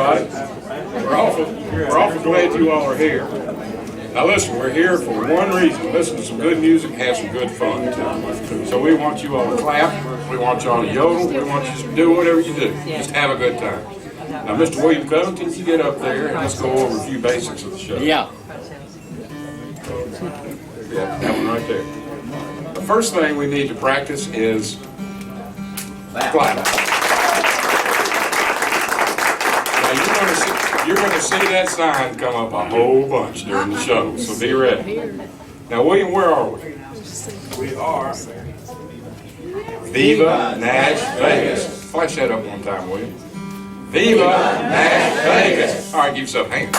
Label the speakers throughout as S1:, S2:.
S1: everybody. We're awful glad you all are here. Now listen, we're here for one reason. Listen to some good music, have some good fun. So we want you all to clap, we want you all to yodel, we want you to do whatever you do. Just have a good time. Now Mr. William Covington, you get up there and let's go over a few basics of the show.
S2: Yeah.
S1: Yeah, that one right there. The first thing we need to practice is clap. Now you're going to see that sign come up a whole bunch during the show, so be ready. Now William, where are we?
S3: We are
S1: Viva NashVegas. Flash that up one time, William. Viva NashVegas. All right, give yourself a hand.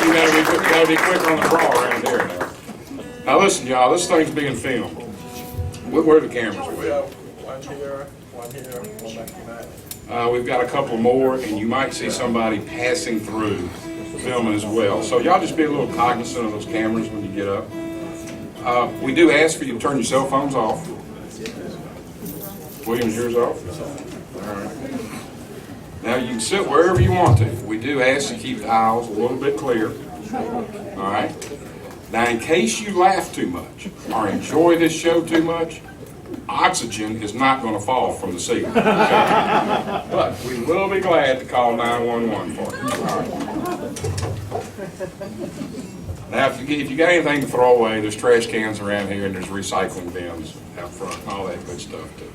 S1: You gotta be quick on the draw around here now. Now listen, y'all, this thing's being filmed. Where are the cameras?
S3: one here, one back behind.
S1: We've got a couple more, and you might see somebody passing through filming as well. So y'all just be a little cognizant of those cameras when you get up. We do ask for you to turn your cell phones off. William's yours off? All right. Now you can sit wherever you want to. We do ask to keep the aisles a little bit clear. All right. Now in case you laugh too much or enjoy this show too much, oxygen is not going to fall from the ceiling. Okay? But we will be glad to call 911 for you. All right. Now if you got anything to throw away, there's trash cans around here and there's recycling bins out front and all that good stuff too.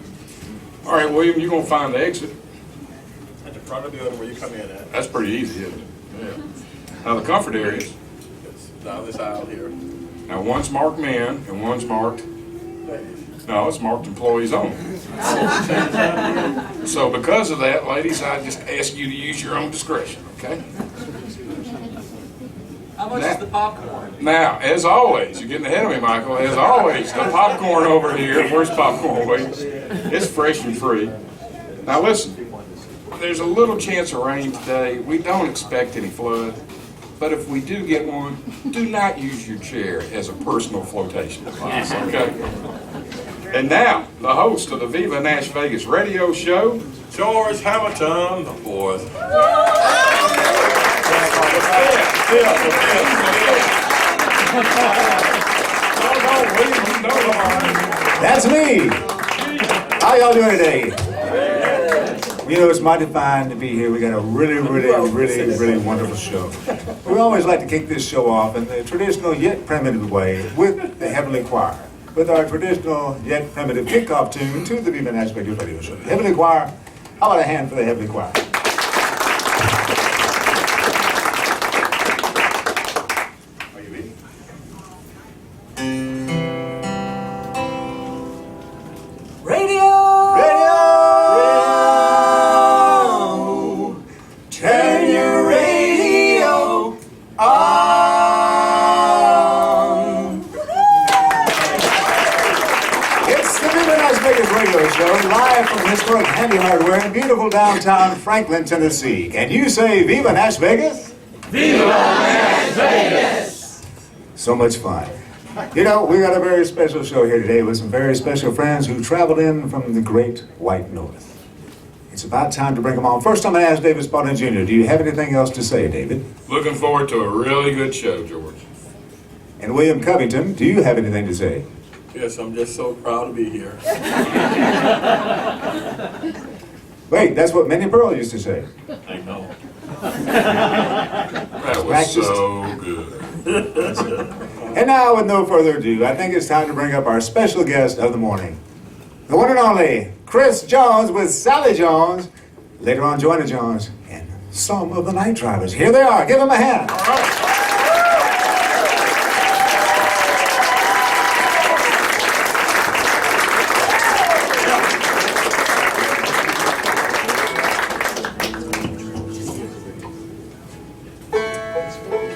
S1: All right, William, you're going to find the exit.
S3: At the front of the building where you come in at.
S1: That's pretty easy, isn't it? Yeah. Now the comfort areas.
S3: It's down this aisle here.
S1: Now one's marked men and one's marked,
S3: Ladies.
S1: no, it's marked employees only. So because of that, ladies, I just ask you to use your own discretion, okay?
S4: How much is the popcorn?
S1: Now, as always, you're getting ahead of me, Michael, as always, the popcorn over here, where's popcorn, William? It's fresh and free. Now listen, there's a little chance of rain today. We don't expect any flood. But if we do get one, do not use your chair as a personal flotation device, okay? And now, the host of the Viva NashVegas radio show,
S3: George Hamilton, the fourth.
S5: That's me. How y'all doing today? You know, it's mighty fine to be here. We got a really wonderful show. We always like to kick this show off in the traditional yet primitive way with the Heavenly Choir, with our traditional yet primitive kickoff tune to the Viva NashVegas radio show. Heavenly Choir, how about a hand for the Heavenly Choir? Are you ready?
S4: Radio!
S5: Turn your radio on. It's the Viva NashVegas radio show, live from historic Handy Hardware in beautiful downtown Franklin, Tennessee. Can you say Viva NashVegas?
S4: Viva NashVegas!
S5: So much fun. You know, we got a very special show here today with some very special friends who traveled in from the great white north. It's about time to bring them on. First, I'm going to ask David Spaulding Jr., do you have anything else to say, David?
S1: looking forward to a really good show, George.
S5: And William Covington, do you have anything to say?
S3: Yes, I'm just so proud to be here.
S5: Wait, that's what Minnie Pearl used to say.
S3: I know.
S1: That was
S5: Practiced.
S1: so good.
S5: And now, with no further ado, I think it's time to bring up our special guest of the morning. The one and only Chris Jones with Sally Jones. Later on, Joanna Jones and some of the Night Drivers. Here they are. Give them a hand.
S1: All right.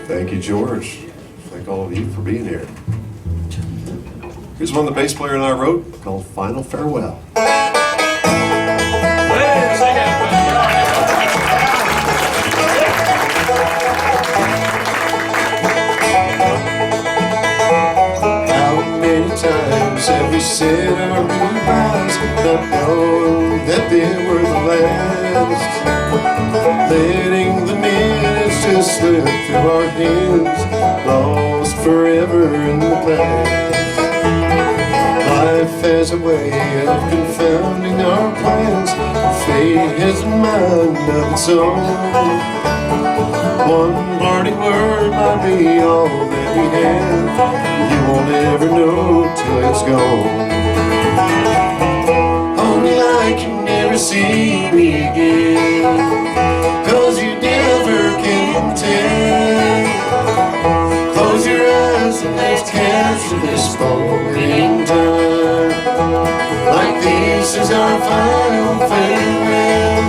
S6: Thank you, George. Thank all of you for being here. Here's one the bass player and I wrote called Final Farewell.
S7: How many times have we said our goodbyes, not knowing that they were the last? letting the minutes just slip through our hands, lost forever in the past. Life has a way of confounding our plans. Fate has a mind of its own. One parting word might be all that we have. You won't ever know till it's gone. Hold me like you never see me again, 'cause you never can tell. Close your eyes and let's capture this moment in time, like this is our final farewell.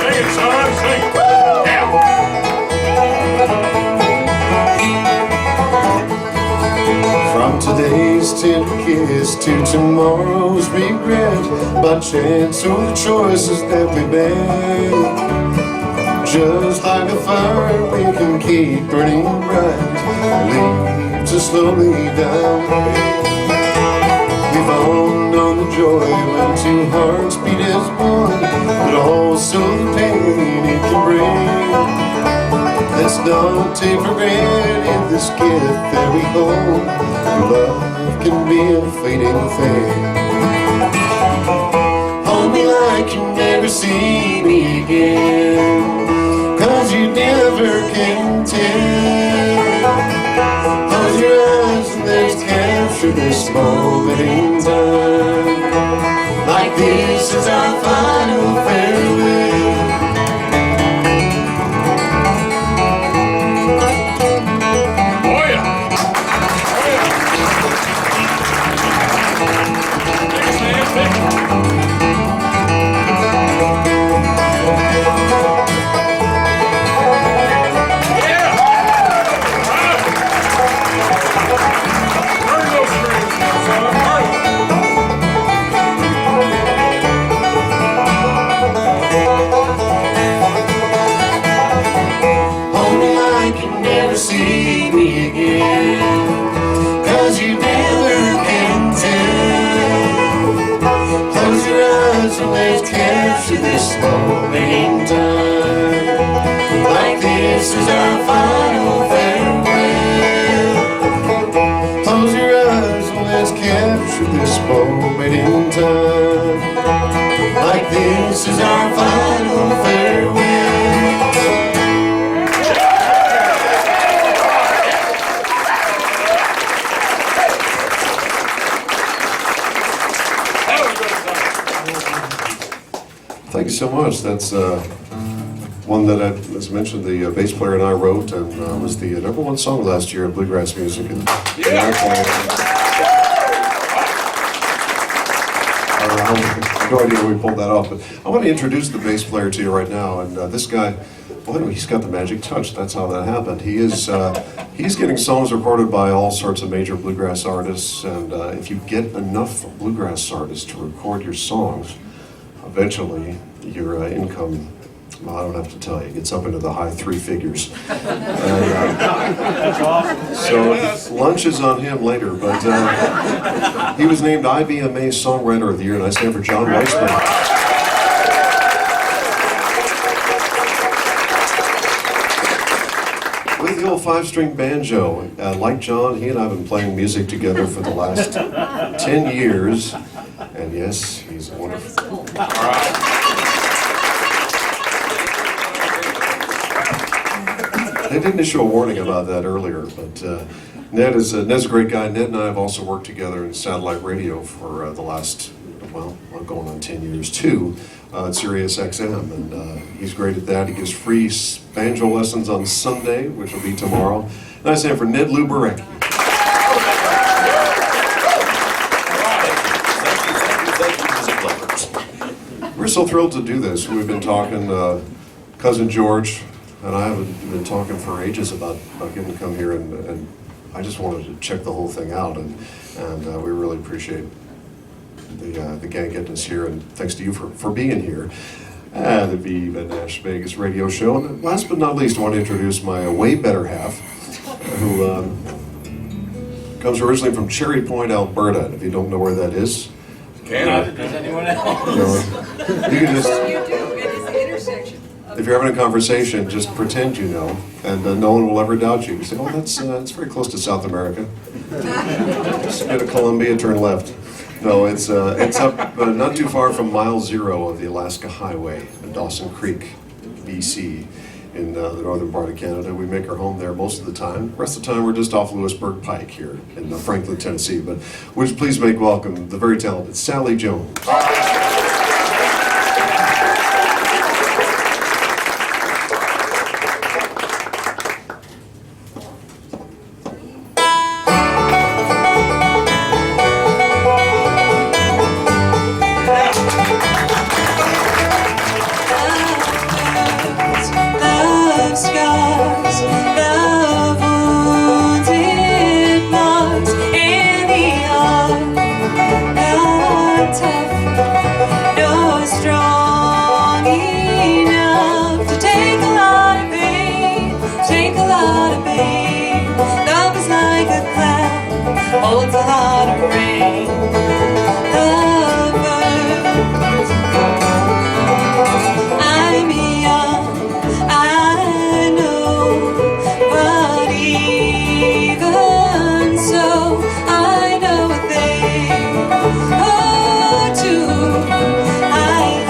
S1: Sing it, son, sing it. Yeah.
S7: From today's tender kiss to tomorrow's regret, by chance or the choices that we made, just like a fire we can keep burning bright, leaves us slowly down. We've all known the joy when two hearts beat as one, but also the pain it can bring. Let's not take for granted this gift that we hold. Love can be a fleeting thing. Hold me like you never see me again, 'cause you never can tell. Close your eyes and let's capture this moment in time, like this is our final farewell.
S1: Oh yeah. Oh yeah. Thanks, man. Thank you.
S7: See me again, 'cause you never can tell. Close your eyes and let's capture this moment in time, like this is our final farewell. Close your eyes and let's capture this moment in time, like this is our final farewell.
S6: Thank you so much. That's one that, as mentioned, the bass player and I wrote, and was the #1 song last year in bluegrass music. And
S1: Yeah.
S6: I have no idea how we pulled that off, but I want to introduce the bass player to you right now. And this guy, boy, he's got the magic touch. That's how that happened. He's getting songs recorded by all sorts of major bluegrass artists, and if you get enough bluegrass artists to record your songs, eventually your income, well, I don't have to tell you, gets up into the high 3 figures. And, so lunch is on him later, but he was named IBMA Songwriter of the Year, and I stand for John Weisberger. With the old 5-string banjo, like John, he and I have been playing music together for the last 10 years, and yes, he's wonderful. All right. I didn't issue a warning about that earlier, but Ned's a great guy. Ned and I have also worked together in satellite radio for the last, well, going on 10 years too, at Sirius XM, and he's great at that. He gives free banjo lessons on Sunday, which will be tomorrow. And I stand for Ned Luberecki. We're so thrilled to do this. We've been talking, Cousin George and I have been talking for ages about getting to come here, and I just wanted to check the whole thing out, and we really appreciate the gang getting us here, and thanks to you for being here. The Viva NashVegas radio show. And last but not least, I want to introduce my way better half, who comes originally from Cherry Point, Alberta. And if you don't know where that is,
S1: Canada.
S3: Does anyone else?
S6: You know, you can just,
S2: You do, it is the intersection.
S6: if you're having a conversation, just pretend you know, and no one will ever doubt you. You say, oh, that's very close to South America. Just go to Colombia, turn left. No, it's up not too far from mile 0 of the Alaska Highway in Dawson Creek, BC, in the northern part of Canada. We make our home there most of the time. The rest of the time, we're just off Lewisburg Pike here in Franklin, Tennessee. But would you please make welcome the very talented Sally Jones.
S8: Love scars, love wounded marks, and the arm, not tough, nor strong enough to take a lot of pain, take a lot of pain. Love is like a cloud, holds a lot of rain. Lovers, I'm young, I know, but even so, I know a thing or two. I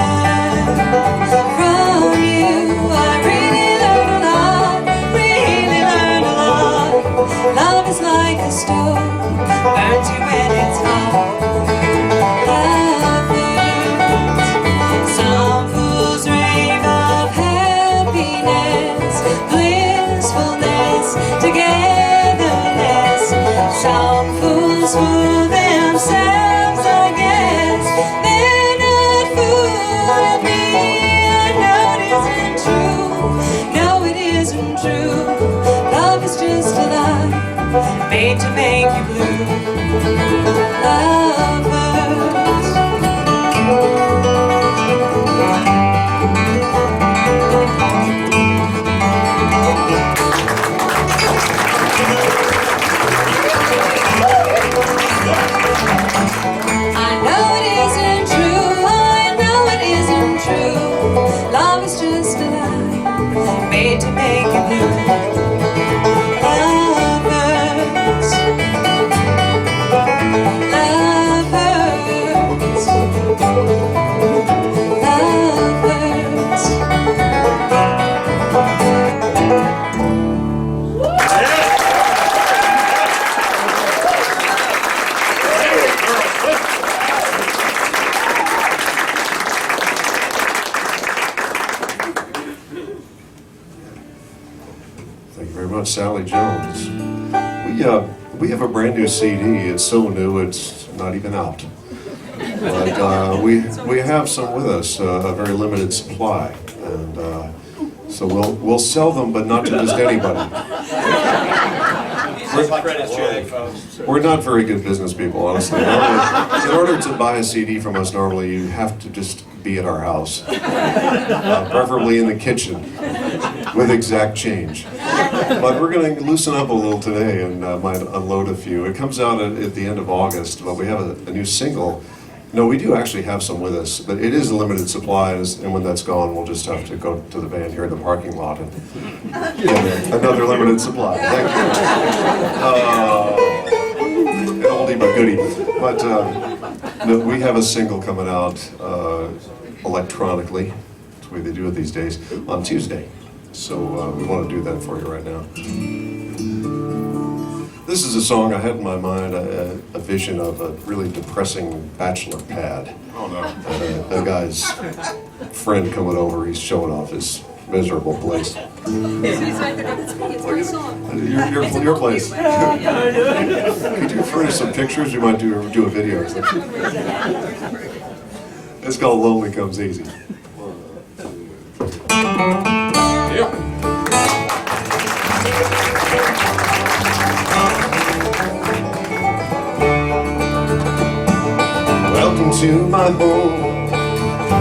S8: learned from you, I really learned a lot, really learned a lot. Love is like a stove, burns you when it's hot. Some fools rave of happiness, blissfulness, togetherness. Some fools fool themselves, I guess. They're not fooling me. I know it isn't true. No, it isn't true. Love is just a lie, made to make you blue. Lovers. I know it isn't true, I know it isn't true. Love is just a lie, made to make you blue. Lovers, love hurts,
S6: Thank you very much, Sally Jones. We have a brand new CD. It's so new, it's not even out. But we have some with us, a very limited supply, and so we'll sell them, but not to just anybody. We're not very good business people, honestly. In order to buy a CD from us, normally you have to just be at our house, preferably in the kitchen, with exact change. But we're going to loosen up a little today and might unload a few. It comes out at the end of August, but we have a new single. No, we do actually have some with us, but it is a limited supply, and when that's gone, we'll just have to go to the van here in the parking lot and get another limited supply. Thank you. An oldie but goodie. But no, we have a single coming out electronically. That's the way they do it these days, on Tuesday. So we want to do that for you right now. This is a song I had in my mind, a vision of a really depressing bachelor pad.
S1: Oh, no.
S6: A guy's friend coming over, he's showing off his miserable place.
S2: It's my song.
S6: Your place. Could you furnish some pictures? You might do a video or something. It's called Lonely Comes Easy.
S1: Yep.
S7: Welcome to my home,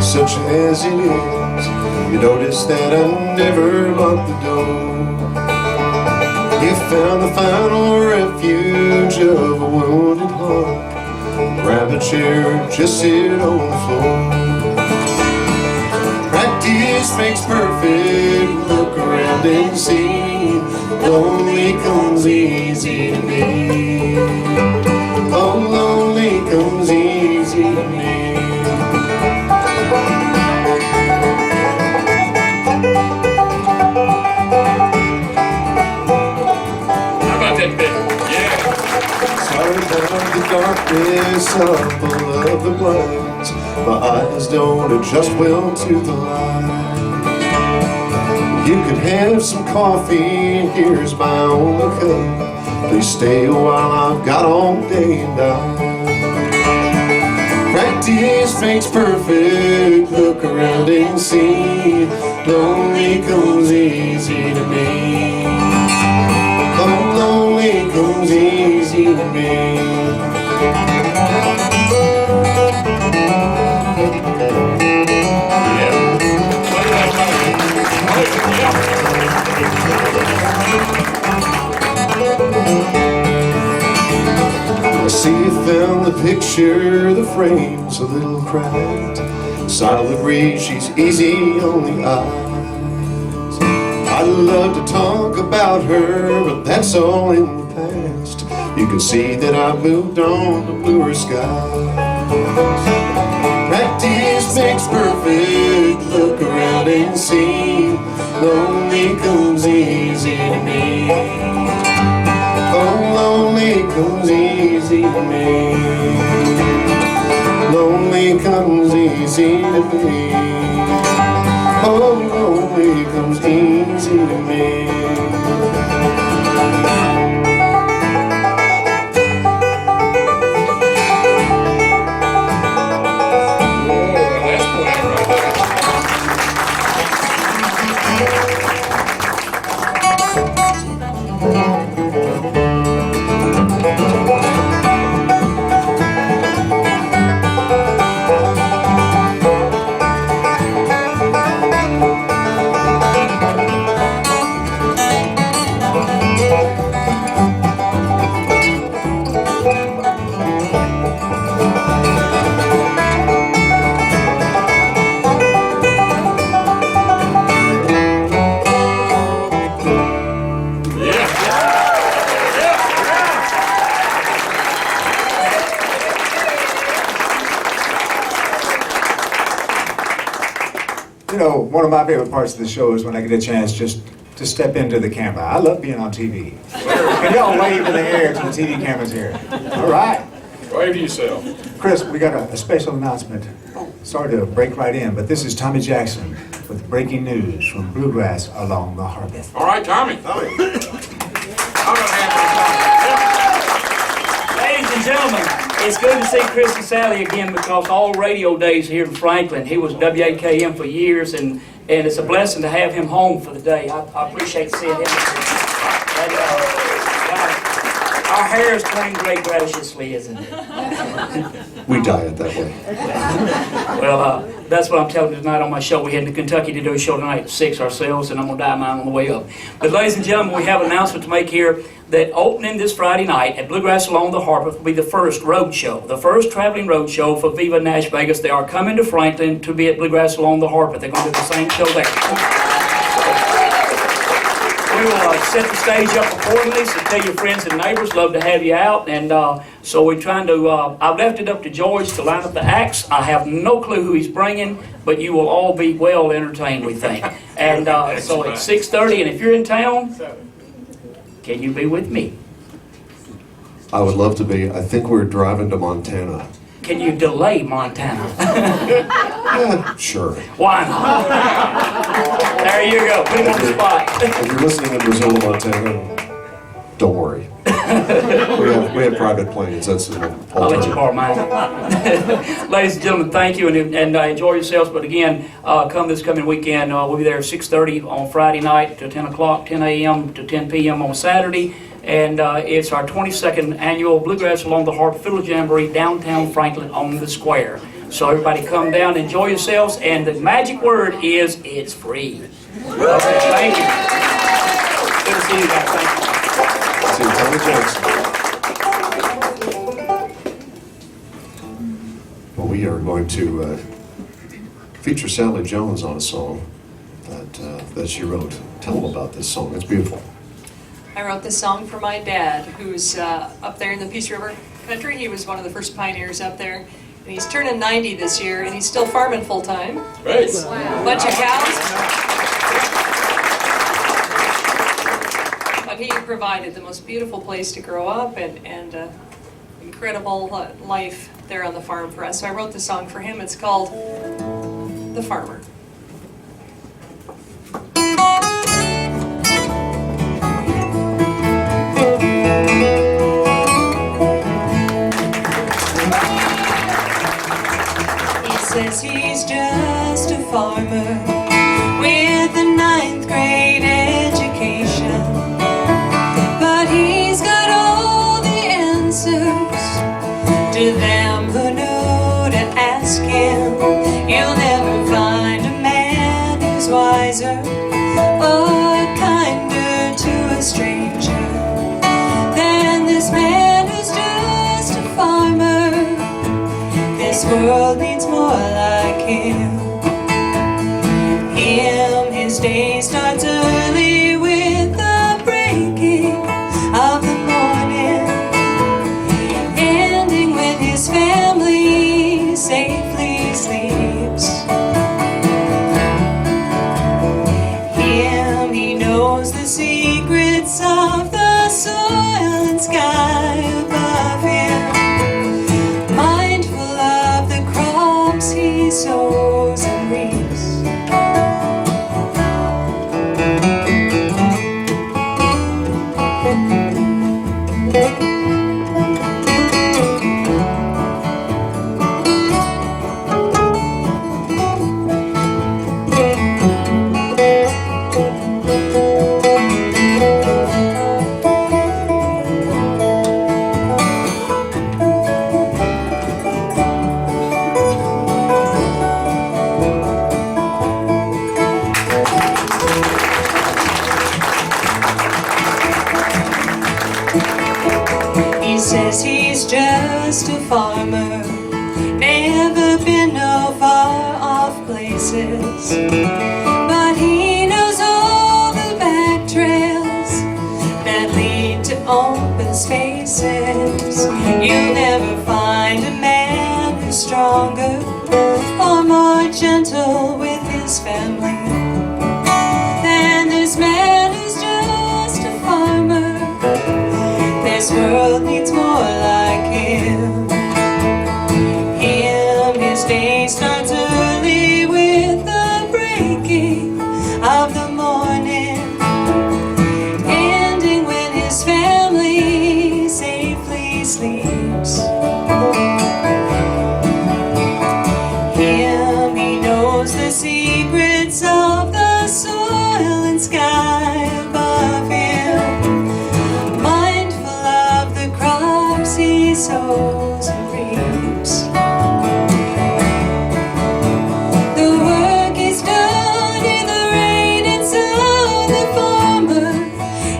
S7: such as it is. You notice that I never locked the door. You found the final refuge of a wounded heart.
S6: grab a chair, just sit on the floor. Practice makes perfect, look around and see. Lonely comes easy to me. Oh, lonely comes easy to me.
S1: How about that bit? Yeah.
S6: Sorry about the darkness up above the blinds. My eyes don't adjust well to the light. You could have some coffee, here's my only cup. Please stay a while, I've got all day and night. Practice makes perfect, look around and see. Lonely comes easy to me. Oh, lonely comes easy to me. I see you found the picture, the frame's a little cracked. Silent read, she's easy on the eyes. I'd love to talk about her, but that's all in the past. You can see that I moved on to bluer skies. Practice makes perfect, look around and see. Lonely comes easy to me. Oh, lonely comes easy to me. Lonely comes easy to me. Oh, lonely comes easy to me.
S5: You know, one of my favorite parts of the show is when I get a chance just to step into the camera. I love being on TV. Can y'all wave in the air to the TV cameras here? All right.
S1: Wave to yourself.
S5: Chris, we got a special announcement. Sorry to break right in, but this is Tommy Jackson with breaking news from Bluegrass along the harbor.
S1: All right, Tommy.
S4: Ladies and gentlemen, it's good to see Chris and Sally again because all radio days here in Franklin. He was WAKM for years, and it's a blessing to have him home for the day. I appreciate seeing him. And, our hair is turning gray graciously, isn't it?
S6: We diet that way.
S4: Well, that's what I'm telling you tonight on my show. We're heading to Kentucky to do a show tonight at 6 ourselves, and I'm going to dye mine on the way up. But ladies and gentlemen, we have an announcement to make here that opening this Friday night at Bluegrass Along the Harbor will be the first road show, the first traveling road show for Viva NashVegas. They are coming to Franklin to be at Bluegrass Along the Harbor. They're going to do the same show there. We will set the stage up accordingly, so tell your friends and neighbors. Love to have you out. And so we're trying to, I've left it up to George to line up the acts. I have no clue who he's bringing, but you will all be well entertained, we think. And so it's 6:30, and if you're in town, can you be with me?
S6: I would love to be. I think we're driving to Montana.
S4: Can you delay Montana?
S6: Yeah, sure.
S4: Why not? There you go. Put him on the spot.
S6: If you're listening in Brazil, Montana, don't worry. we have private planes. That's an
S4: I'll let you
S6: alternative.
S4: borrow mine. Ladies and gentlemen, thank you, and enjoy yourselves. But again, come this coming weekend. We'll be there at 6:30 on Friday night to 10 o'clock, 10 a.m. to 10 p.m. on Saturday. And it's our 22nd annual Bluegrass Along the Harbor Fiddle Jamboree downtown Franklin on the square. So everybody come down, enjoy yourselves, and the magic word is it's free. Okay, thank you. Good to see you guys. Thank you.
S6: See Tommy Jackson. are going to feature Sally Jones on a song that she wrote. Tell them about this song. It's beautiful.
S2: I wrote this song for my dad, who's up there in the Peace River country. He was one of the first pioneers up there. And he's turning 90 this year, and he's still farming full-time.
S1: Great.
S2: Bunch of cows. But he provided the most beautiful place to grow up and incredible life there on the farm for us. So I wrote this song for him. It's called The Farmer. He says he's just a farmer with a 9th grade education, but he's got all the answers to them who know to ask him. You'll never find a man who's wiser or kinder to a stranger than this man who's just a farmer. This world needs more like him. His day starts early with the breaking of the morning, ending when his family safely sleeps. He knows the secrets of the soil and sky above him, mindful of the crops he sows and reaps. Says he's just a farmer, never been no far off places, but he knows all the back trails that lead to open spaces. You'll never find a man who's stronger or more gentle with his family than this man who's just a farmer. This world needs more like him. His day starts early with the breaking of the morning, ending when his family safely sleeps. He knows the secrets of the soil and sky above him, he sows and reaps. The work is done in the rain and sun, the farmer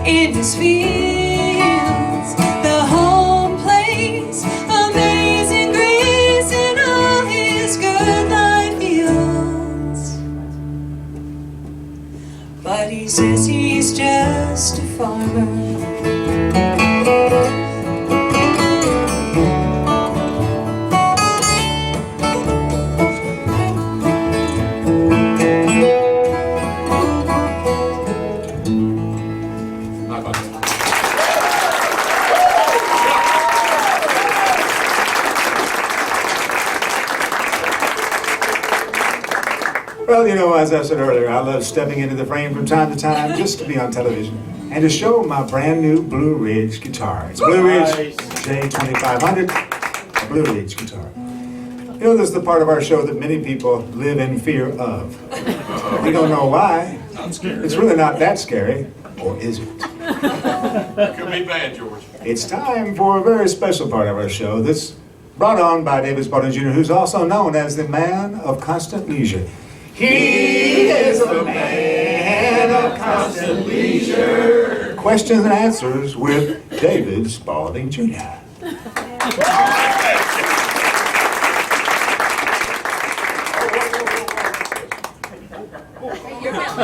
S2: in his fields, the home place, amazing grace in all his good life yields. But he says he's just a farmer.
S5: Well, you know, as I said earlier, I love stepping into the frame from time to time just to be on television and to show my brand new Blue Ridge guitar. It's Blue Ridge J2500, Blue Ridge guitar. You know, this is the part of our show that many people live in fear of. We don't know why. It's really not that scary, or is it?
S1: Could be bad, George.
S5: It's time for a very special part of our show. This brought on by David Spaulding Jr., who's also known as the man of constant leisure. He is the man of constant leisure. Questions and answers with David Spaulding Jr. Are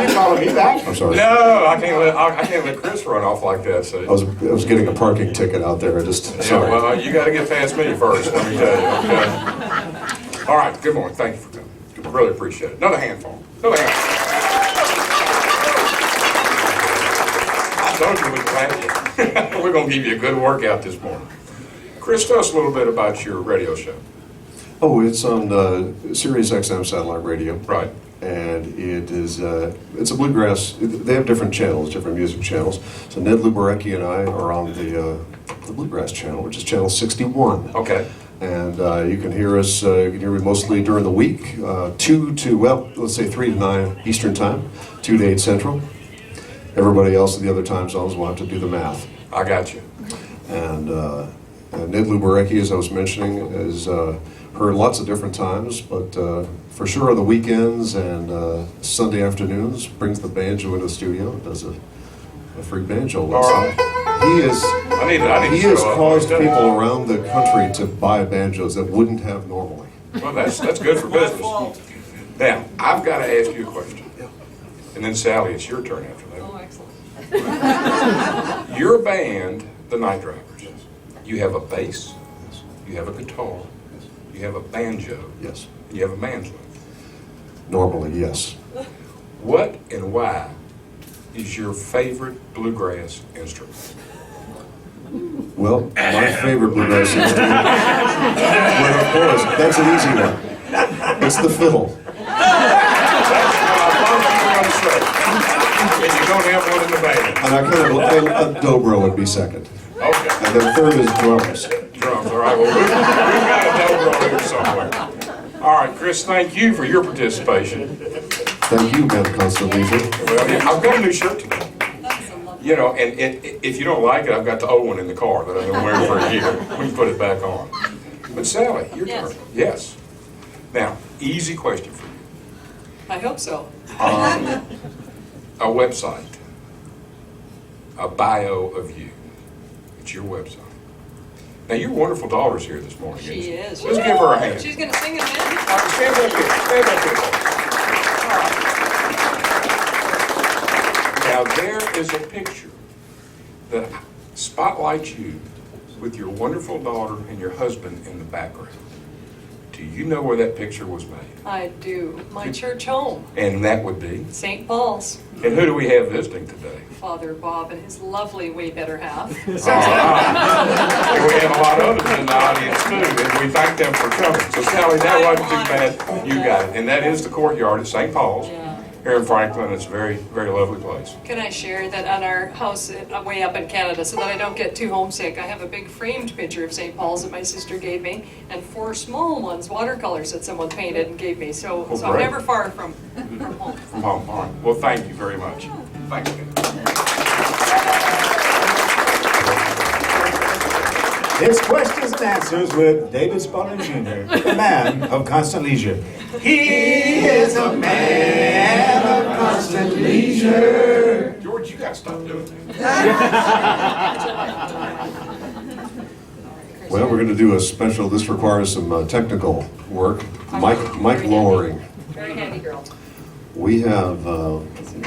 S5: you calling me back?
S6: I'm sorry.
S1: No, I can't let Chris run off like that. So.
S6: I was getting a parking ticket out there. I just
S1: Yeah,
S6: sorry.
S1: well, you got to get past me first. Let me tell you. Okay. All right. Good morning. Thank you for coming. Really appreciate it. Another handful. Another handful. I told you we'd have you. We're going to give you a good workout this morning. Chris, tell us a little bit about your radio show.
S6: Oh, it's on Sirius XM satellite radio.
S1: Right.
S6: And it is it's a bluegrass. They have different channels, different music channels. So Ned Luberecki and I are on the bluegrass channel, which is channel 61.
S1: Okay.
S6: And you can hear us. You can hear me mostly during the week, 2 to let's say 3 to 9 Eastern time, 2 to 8 Central. Everybody else in the other time zones will have to do the math.
S1: I got you.
S6: And Ned Luberecki, as I was mentioning, is heard lots of different times, but for sure on the weekends and Sunday afternoons, brings the banjo into the studio, does a free banjo lesson.
S1: All right.
S6: He is.
S1: I need to
S6: He has
S1: show up.
S6: caused people around the country to buy banjos that wouldn't have normally.
S1: Well, that's good for business. Now, I've got to ask you a question. And then Sally, it's your turn after that.
S8: Oh, excellent.
S1: Your band, the Night Drivers, you have a bass, you have a guitar, you have a banjo,
S6: Yes.
S1: and you have a mandolin.
S6: Normally, yes.
S1: What and why is your favorite bluegrass instrument?
S6: Well, my favorite bluegrass instrument. Well, of course, that's an easy one. It's the fiddle.
S1: And you don't have one in the band.
S6: And I a dobro would be second.
S1: Okay.
S6: And then third is drums.
S1: Drums, all right. Well, we've got a dobro here somewhere. All right, Chris, thank you for your participation.
S6: Thank you, man, Constant Leisure.
S1: Well, yeah, I've got a new shirt today. You know, and if you don't like it, I've got the old one in the car that I've been wearing for a year. We can put it back on. But Sally, your turn. Yes. Now, easy question for you.
S8: I hope so.
S1: A website, a bio of you. It's your website. Now, your wonderful daughter's here this morning. isn't
S8: She is.
S1: Let's give her a hand.
S8: She's going to sing it
S1: All
S8: then.
S1: right, stand up here. Stand up here. All right. Now, there is a picture that spotlights you with your wonderful daughter and your husband in the background. Do you know where that picture was made?
S8: I do. My church home,
S1: And that would be?
S8: St. Paul's.
S1: And who do we have visiting today?
S8: Father Bob and his lovely, way better half.
S1: All right. And we have a lot of others in the audience too, and we thank them for coming. So Sally, that wasn't too bad. You got it. And that is the courtyard at St. Paul's
S8: Yeah.
S1: here in Franklin. It's a very, very lovely place.
S8: Can I share that on our house way up in Canada so that I don't get too homesick? I have a big framed picture of St. Paul's that my sister gave me and 4 small ones, watercolors that someone painted and gave me. So I'm
S1: great.
S8: never far from home.
S1: From home. All right. Well, thank you very much. Thanks again.
S5: It's questions and answers with David Spaulding Jr., the man of constant leisure. He is a man of constant leisure.
S1: George, you got to stop doing that.
S6: Well, we're going to do a special. This requires some technical work. Mic lowering.
S8: Very handy girl.
S6: We have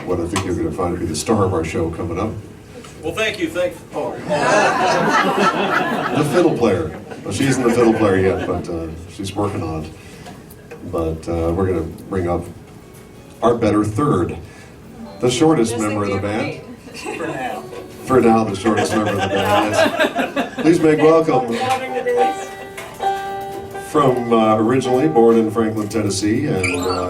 S6: what I think you're going to find to be the star of our show coming up.
S3: Well, thank you.
S6: The fiddle player. Well, she isn't the fiddle player yet, but she's working on it. But we're going to bring up our better third, the shortest member of the band. For now, the shortest member of the band. Yes. Please make welcome from originally born in Franklin, Tennessee, and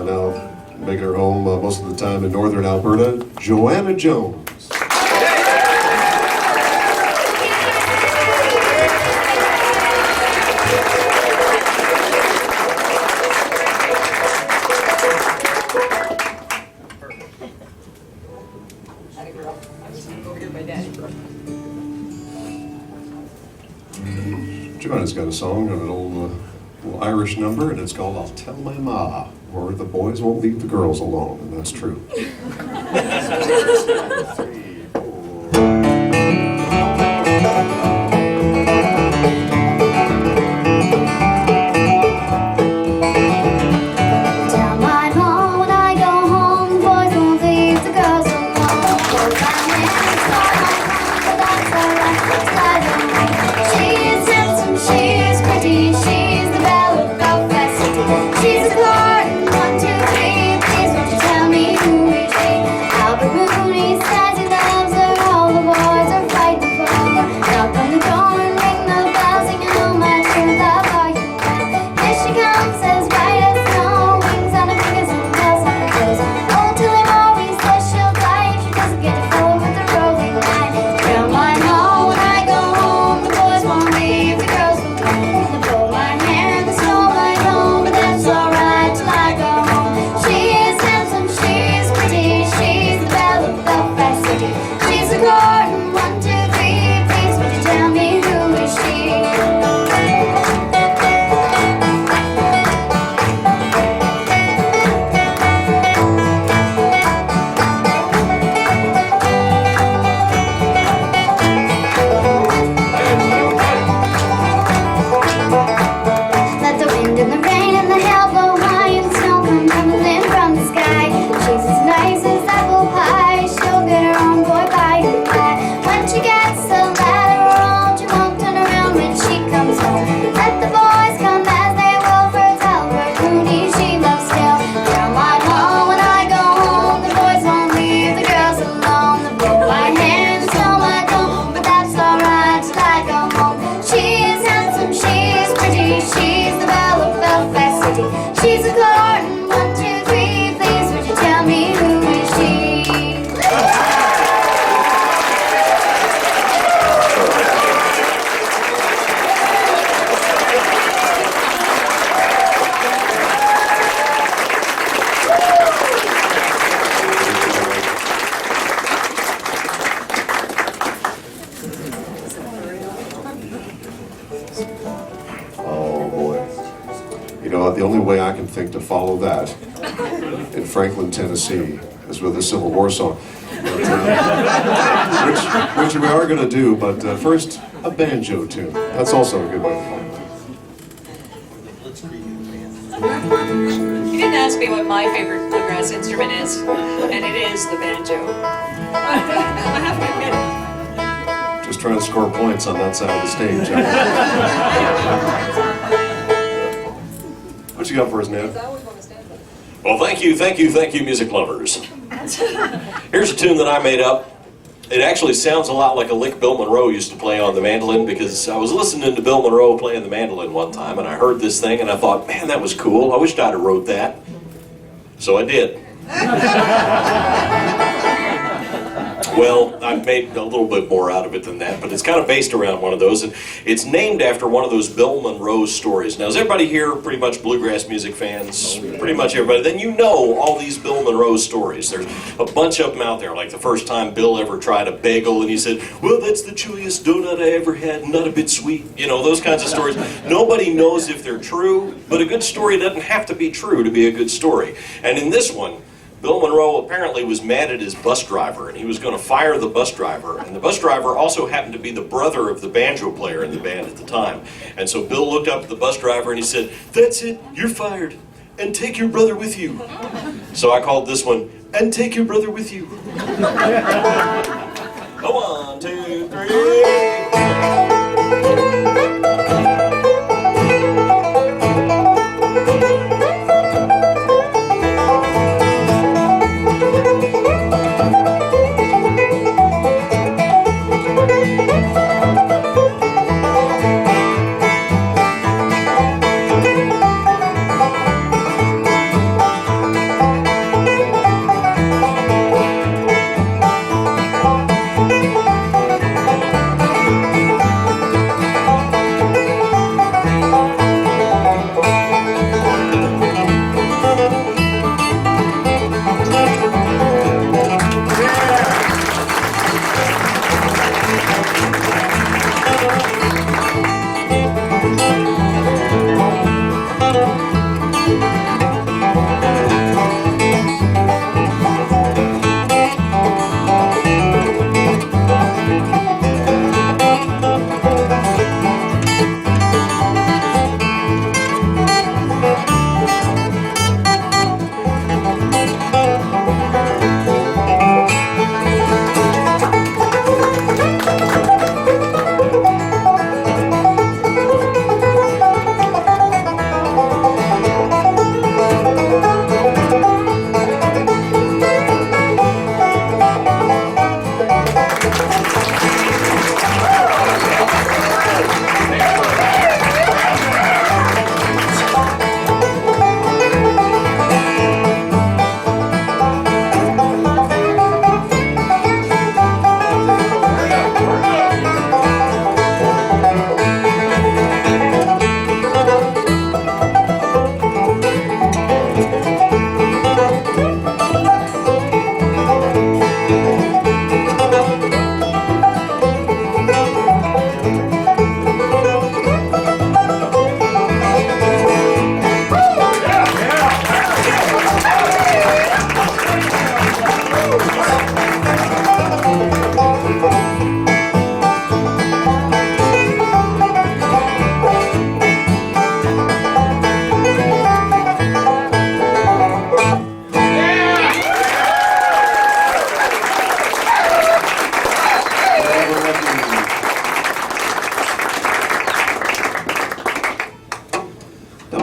S6: now making her home most of the time in northern Alberta, Joanna Jones. Joanna's got a song on an old little Irish number, and it's called I'll Tell My Ma, or the boys won't leave the girls alone, and that's true.
S9: Tell Let the boys come as they will for a tell, where Rooney she loves still. Now I know when I go home, the boys won't leave the girls alone. The broke my hands, no I don't, but that's alright till I go home. She is handsome, she is pretty, she's the belle of Belfast City. She's a garden, 1, 2, 3, please would you tell me who is she?
S6: Oh boy. You know, the only way I can think to follow that in Franklin, Tennessee is with a Civil War song. Which we are going to do, but first, a banjo tune. That's also a good way to follow that.
S2: You didn't ask me what my favorite bluegrass instrument is, and it is the banjo. I have to admit it.
S6: Just trying to score points on that side of the stage. What you got for us, Ned?
S10: Well, thank you, music lovers. Here's a tune that I made up. It actually sounds a lot like a lick Bill Monroe used to play on the mandolin, because I was listening to Bill Monroe playing the mandolin one time, and I heard this thing, and I thought, man, that was cool. I wished I'd have wrote that. So I did. Well, I've made a little bit more out of it than that, but it's kind of based around one of those, and it's named after one of those Bill Monroe stories. Now, is everybody here pretty much bluegrass music fans? Pretty much everybody. Then you know all these Bill Monroe stories. There's a bunch of them out there, like the first time Bill ever tried a bagel, and he said, well, that's the chewiest donut I ever had, not a bit sweet. You know, those kinds of stories. Nobody knows if they're true, but a good story doesn't have to be true to be a good story. And in this one, Bill Monroe apparently was mad at his bus driver, and he was going to fire the bus driver. And the bus driver also happened to be the brother of the banjo player in the band at the time. And so Bill looked up at the bus driver and he said, that's it, you're fired, and take your brother with you. So I called this one, and take your brother with you. Go 1, 2, 3.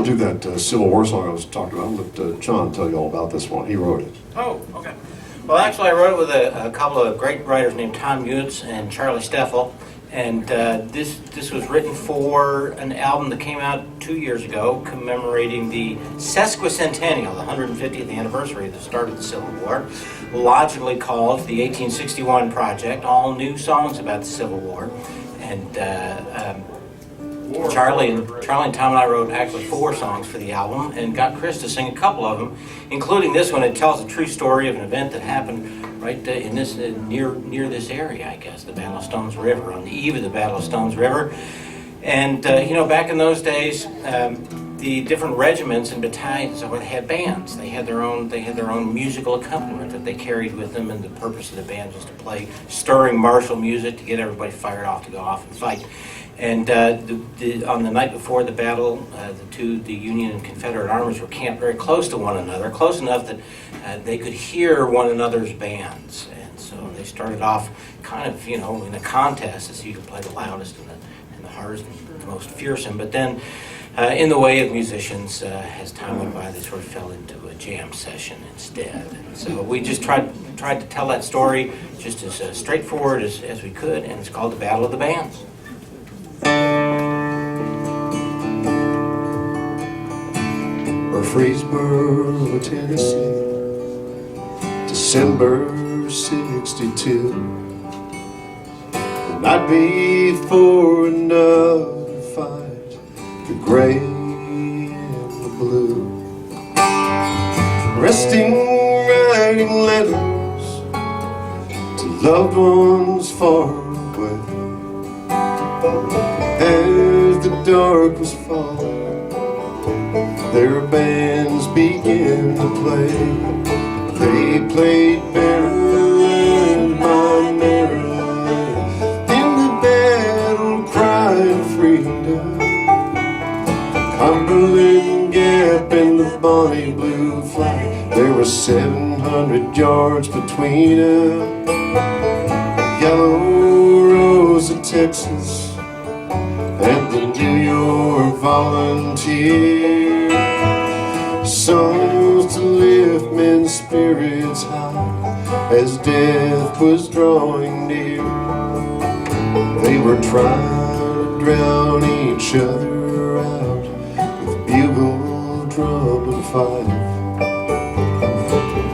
S6: we'll do that Civil War song I was talking about. I'll let John tell you all about this one. He wrote it.
S11: Oh, okay. Well, actually, I wrote it with a couple of great writers named Tom Utz and Charlie Steffel. And this was written for an album that came out 2 years ago commemorating the sesquicentennial, the 150th anniversary of the start of the Civil War, logically called the 1861 Project, all new songs about the Civil War. And Charlie and Tom and I wrote actually 4 songs for the album and got Chris to sing a couple of them, including this one. It tells a true story of an event that happened right in this near this area, I guess, the Battle of Stones River, on the eve of the Battle of Stones River. And you know, back in those days, the different regiments and battalions had bands. They had their own musical accompaniment that they carried with them, and the purpose of the band was to play stirring martial music to get everybody fired off to go off and fight. And on the night before the battle, the Union and Confederate armies were camped very close to one another, close enough that they could hear one another's bands. And so they started off kind of, you know, in a contest to see who could play the loudest and the hardest and the most fearsome. But then, in the way of musicians, as time went by, they sort of fell into a jam session instead. And so we just tried to tell that story just as straightforward as we could, and it's called The Battle of the Bands.
S6: Murfreesboro, Tennessee, December '62. The night before another fight, the gray and the blue, resting, writing letters to loved ones far away. As the dark was falling, their bands began to play. They played Maryland by Maryland in the battle cry of freedom. Cumberland Gap and the Bonnie Blue Flag, there were 700 yards between them. Yellow Rose of Texas and the New York Volunteer. Songs to lift men's spirits high as death was drawing near. They were trying to drown each other out with bugle, drum, and fife,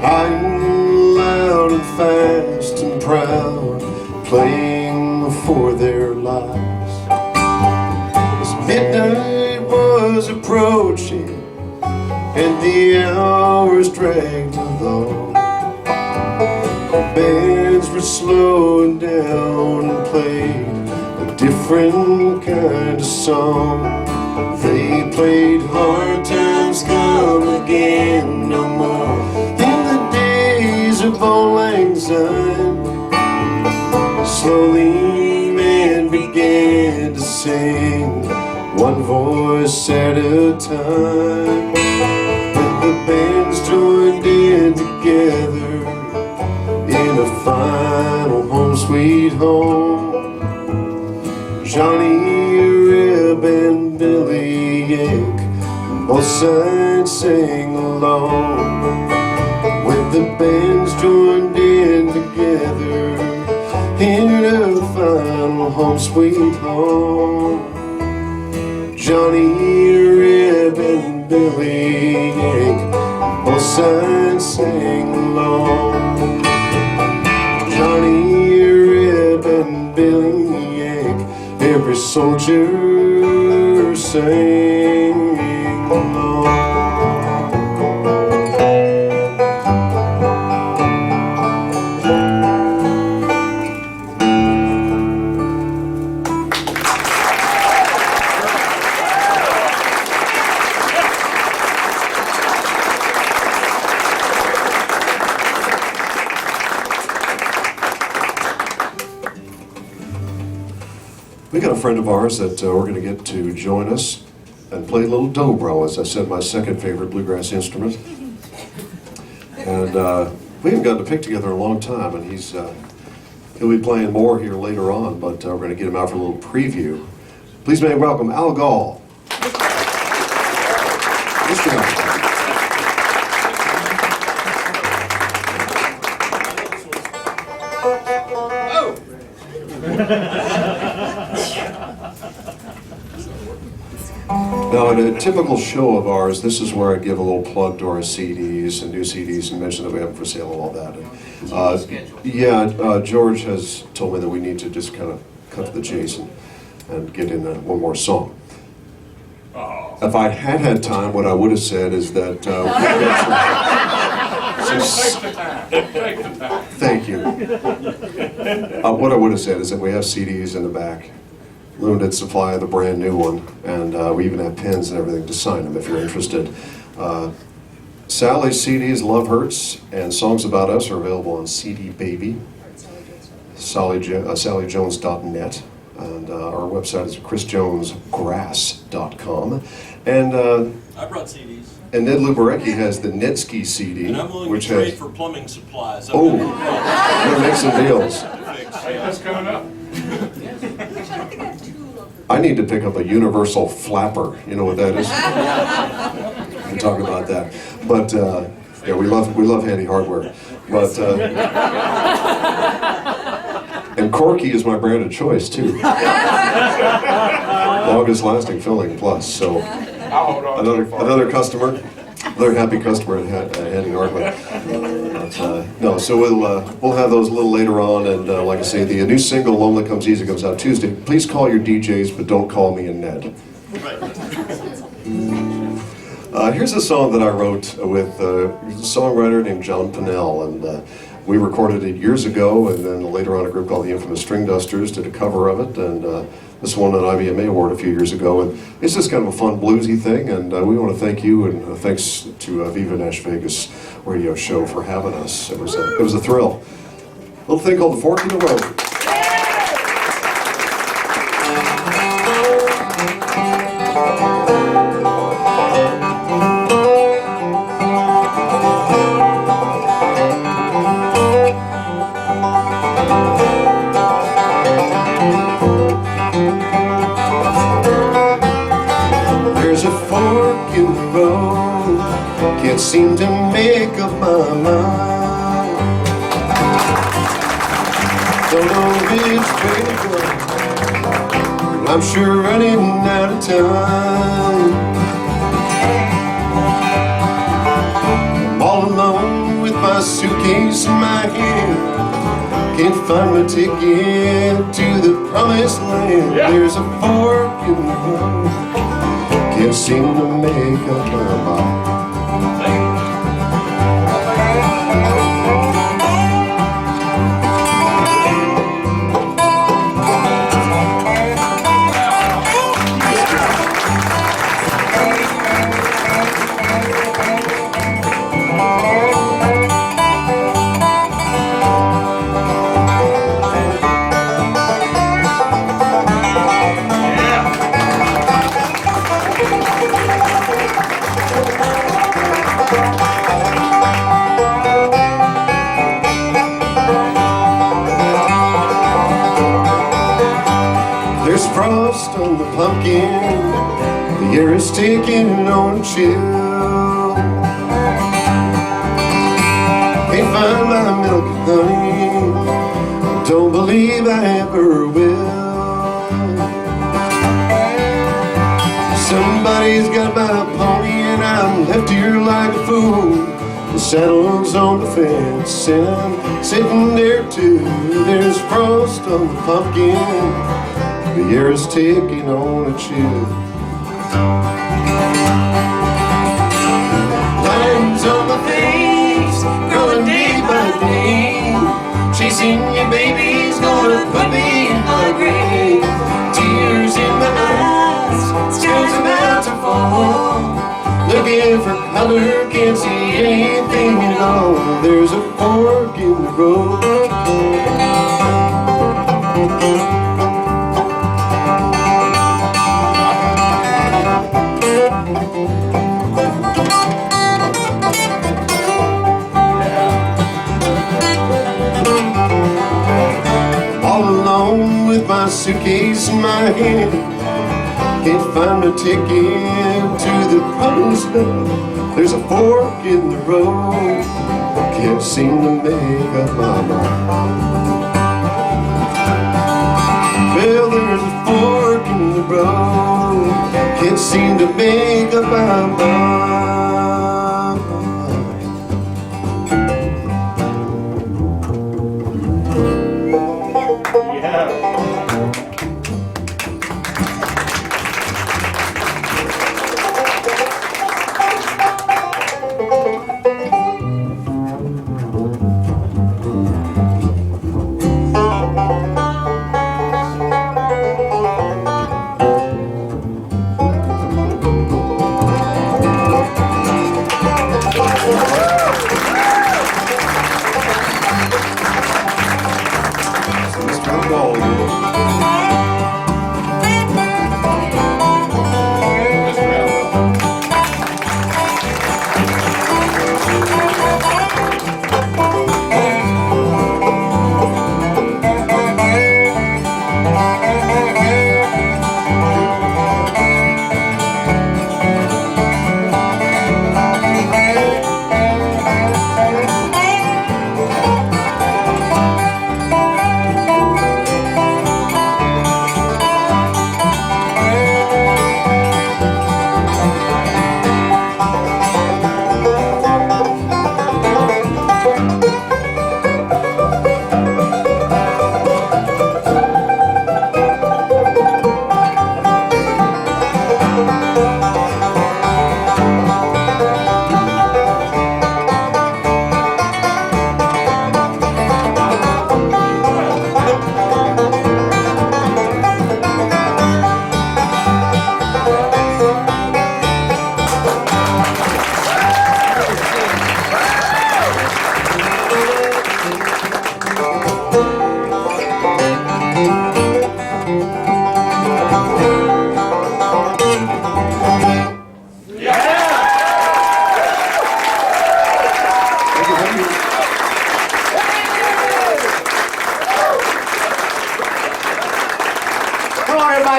S6: hiding loud and fast and proud, playing for their lives. As midnight was approaching and the hours dragged along, the bands were slowing down and played a different kind of song. They played Hard Times Come Again No More in the days of Auld Lang Syne. Slowly men began to sing, one voice at a time. The bands joined in together in a final Home Sweet Home. Johnny Reb and Billy Yank, both sides sang along. When the bands joined in together in a final Home Sweet Home. Johnny Reb and Billy Yank, both sides sang along. Johnny Reb and Billy Yank, every soldier sang along. We got a friend of ours that we're going to get to join us and play a little Dobro, as I said, my second favorite bluegrass instrument. And we haven't gotten to pick together in a long time, and he'll be playing more here later on, but we're going to get him out for a little preview. Please may I welcome Al Goll. Yes, we are. Now, in a typical show of ours, this is where I give a little plug to our CDs and new CDs and mention that we have them for sale and all that. George has told me that we need to just kind of cut to the chase and get in one more song. If I had had time, what I would have said is that
S1: Take the time.
S6: Thank you. What I would have said is that we have CDs in the back, limited supply of the brand new one, and we even have pens and everything to sign them if you're interested. Sally's CDs, Love Hurts, and Songs About Us are available on CD Baby, SallyJones.net, and our website is chrisjonesgrass.com. And
S3: I brought CDs.
S6: and Ned Luberecki has the Netsky CD,
S3: And I'm willing
S6: which
S3: to trade
S6: has.
S3: for plumbing supplies.
S6: Oh, we're gonna make some deals.
S1: Hey, that's coming up.
S6: I need to pick up a universal flapper. You know what that is? We can talk about that. But yeah, we love handy hardware. But and Corky is my brand of choice too. Longest lasting filling plus. So
S1: I'll hold on.
S6: another customer, another happy customer at Handy Hardware. No, so we'll have those a little later on, and like I say, the new single "Lonely Comes Easy" comes out Tuesday. Please call your DJs, but don't call me and Ned. Here's a song that I wrote with a songwriter named John Pinnell, and we recorded it years ago, and then later on a group called the Infamous String Dusters did a cover of it, and this won an IBMA award a few years ago, and it's just kind of a fun bluesy thing, and we want to thank you, and thanks to Viva NashVegas radio show for having us. It was a thrill. A little thing called The Fork in the Road. Can't seem to make up my mind. Don't know which way to go. I'm sure running out of time. I'm all alone with my suitcase in my hand. Can't find my ticket to the promised land. There's a fork in the road. Can't seem to make up my mind. There's frost on the pumpkin, the air is taking on chill. Can't find my milk and honey, don't believe I ever will. Somebody's got my pony and I'm left here like a fool. The saddle's on the fence and I'm sitting there too. There's frost on the pumpkin, the air is taking on a chill. Lines on my face, growing day by day. Chasing you, baby's gonna put me in my grave. Tears in my eyes, stars about to fall. Looking for color, can't see anything at all. There's a fork in the road. All alone with my suitcase in my hand.
S7: Can't find my ticket to the promised land. There's a fork in the road. Can't seem to make up my mind. Well, there's a fork in the road. Can't seem to make up my mind.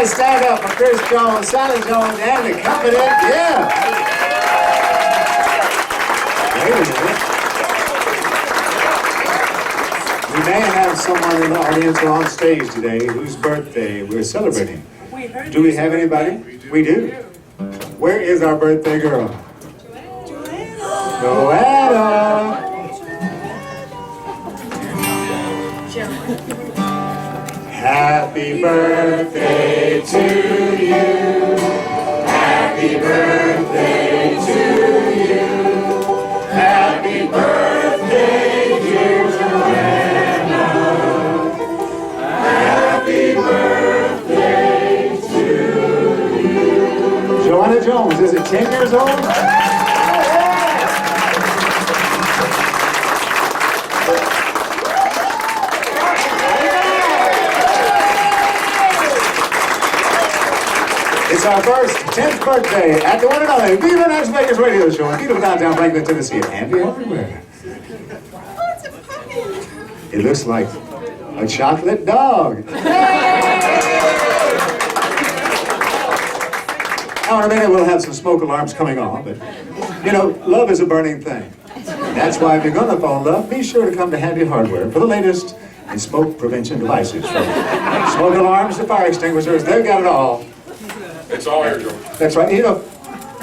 S5: Stand up for Chris Jones, Sally Jones, and the Comet. Yeah. Wait a minute. We may have someone in the audience or on stage today whose birthday we're celebrating. Do we have anybody? We do. Where is our birthday girl? Joanna. Happy birthday to you. Happy birthday to you. Happy birthday, dear Joanna. Happy birthday to you. Joanna Jones, is it 10 years old? It's our first 10th birthday at the one and only Viva NashVegas radio show in beautiful downtown Franklin, Tennessee. And be everywhere. It looks like a chocolate dog. Now in a minute we'll have some smoke alarms coming on, but you know, love is a burning thing. That's why if you're gonna fall in love, be sure to come to Handy Hardware for the latest in smoke prevention devices. From smoke alarms to fire extinguishers, they've got it all.
S1: It's all here, George.
S5: That's right. You know,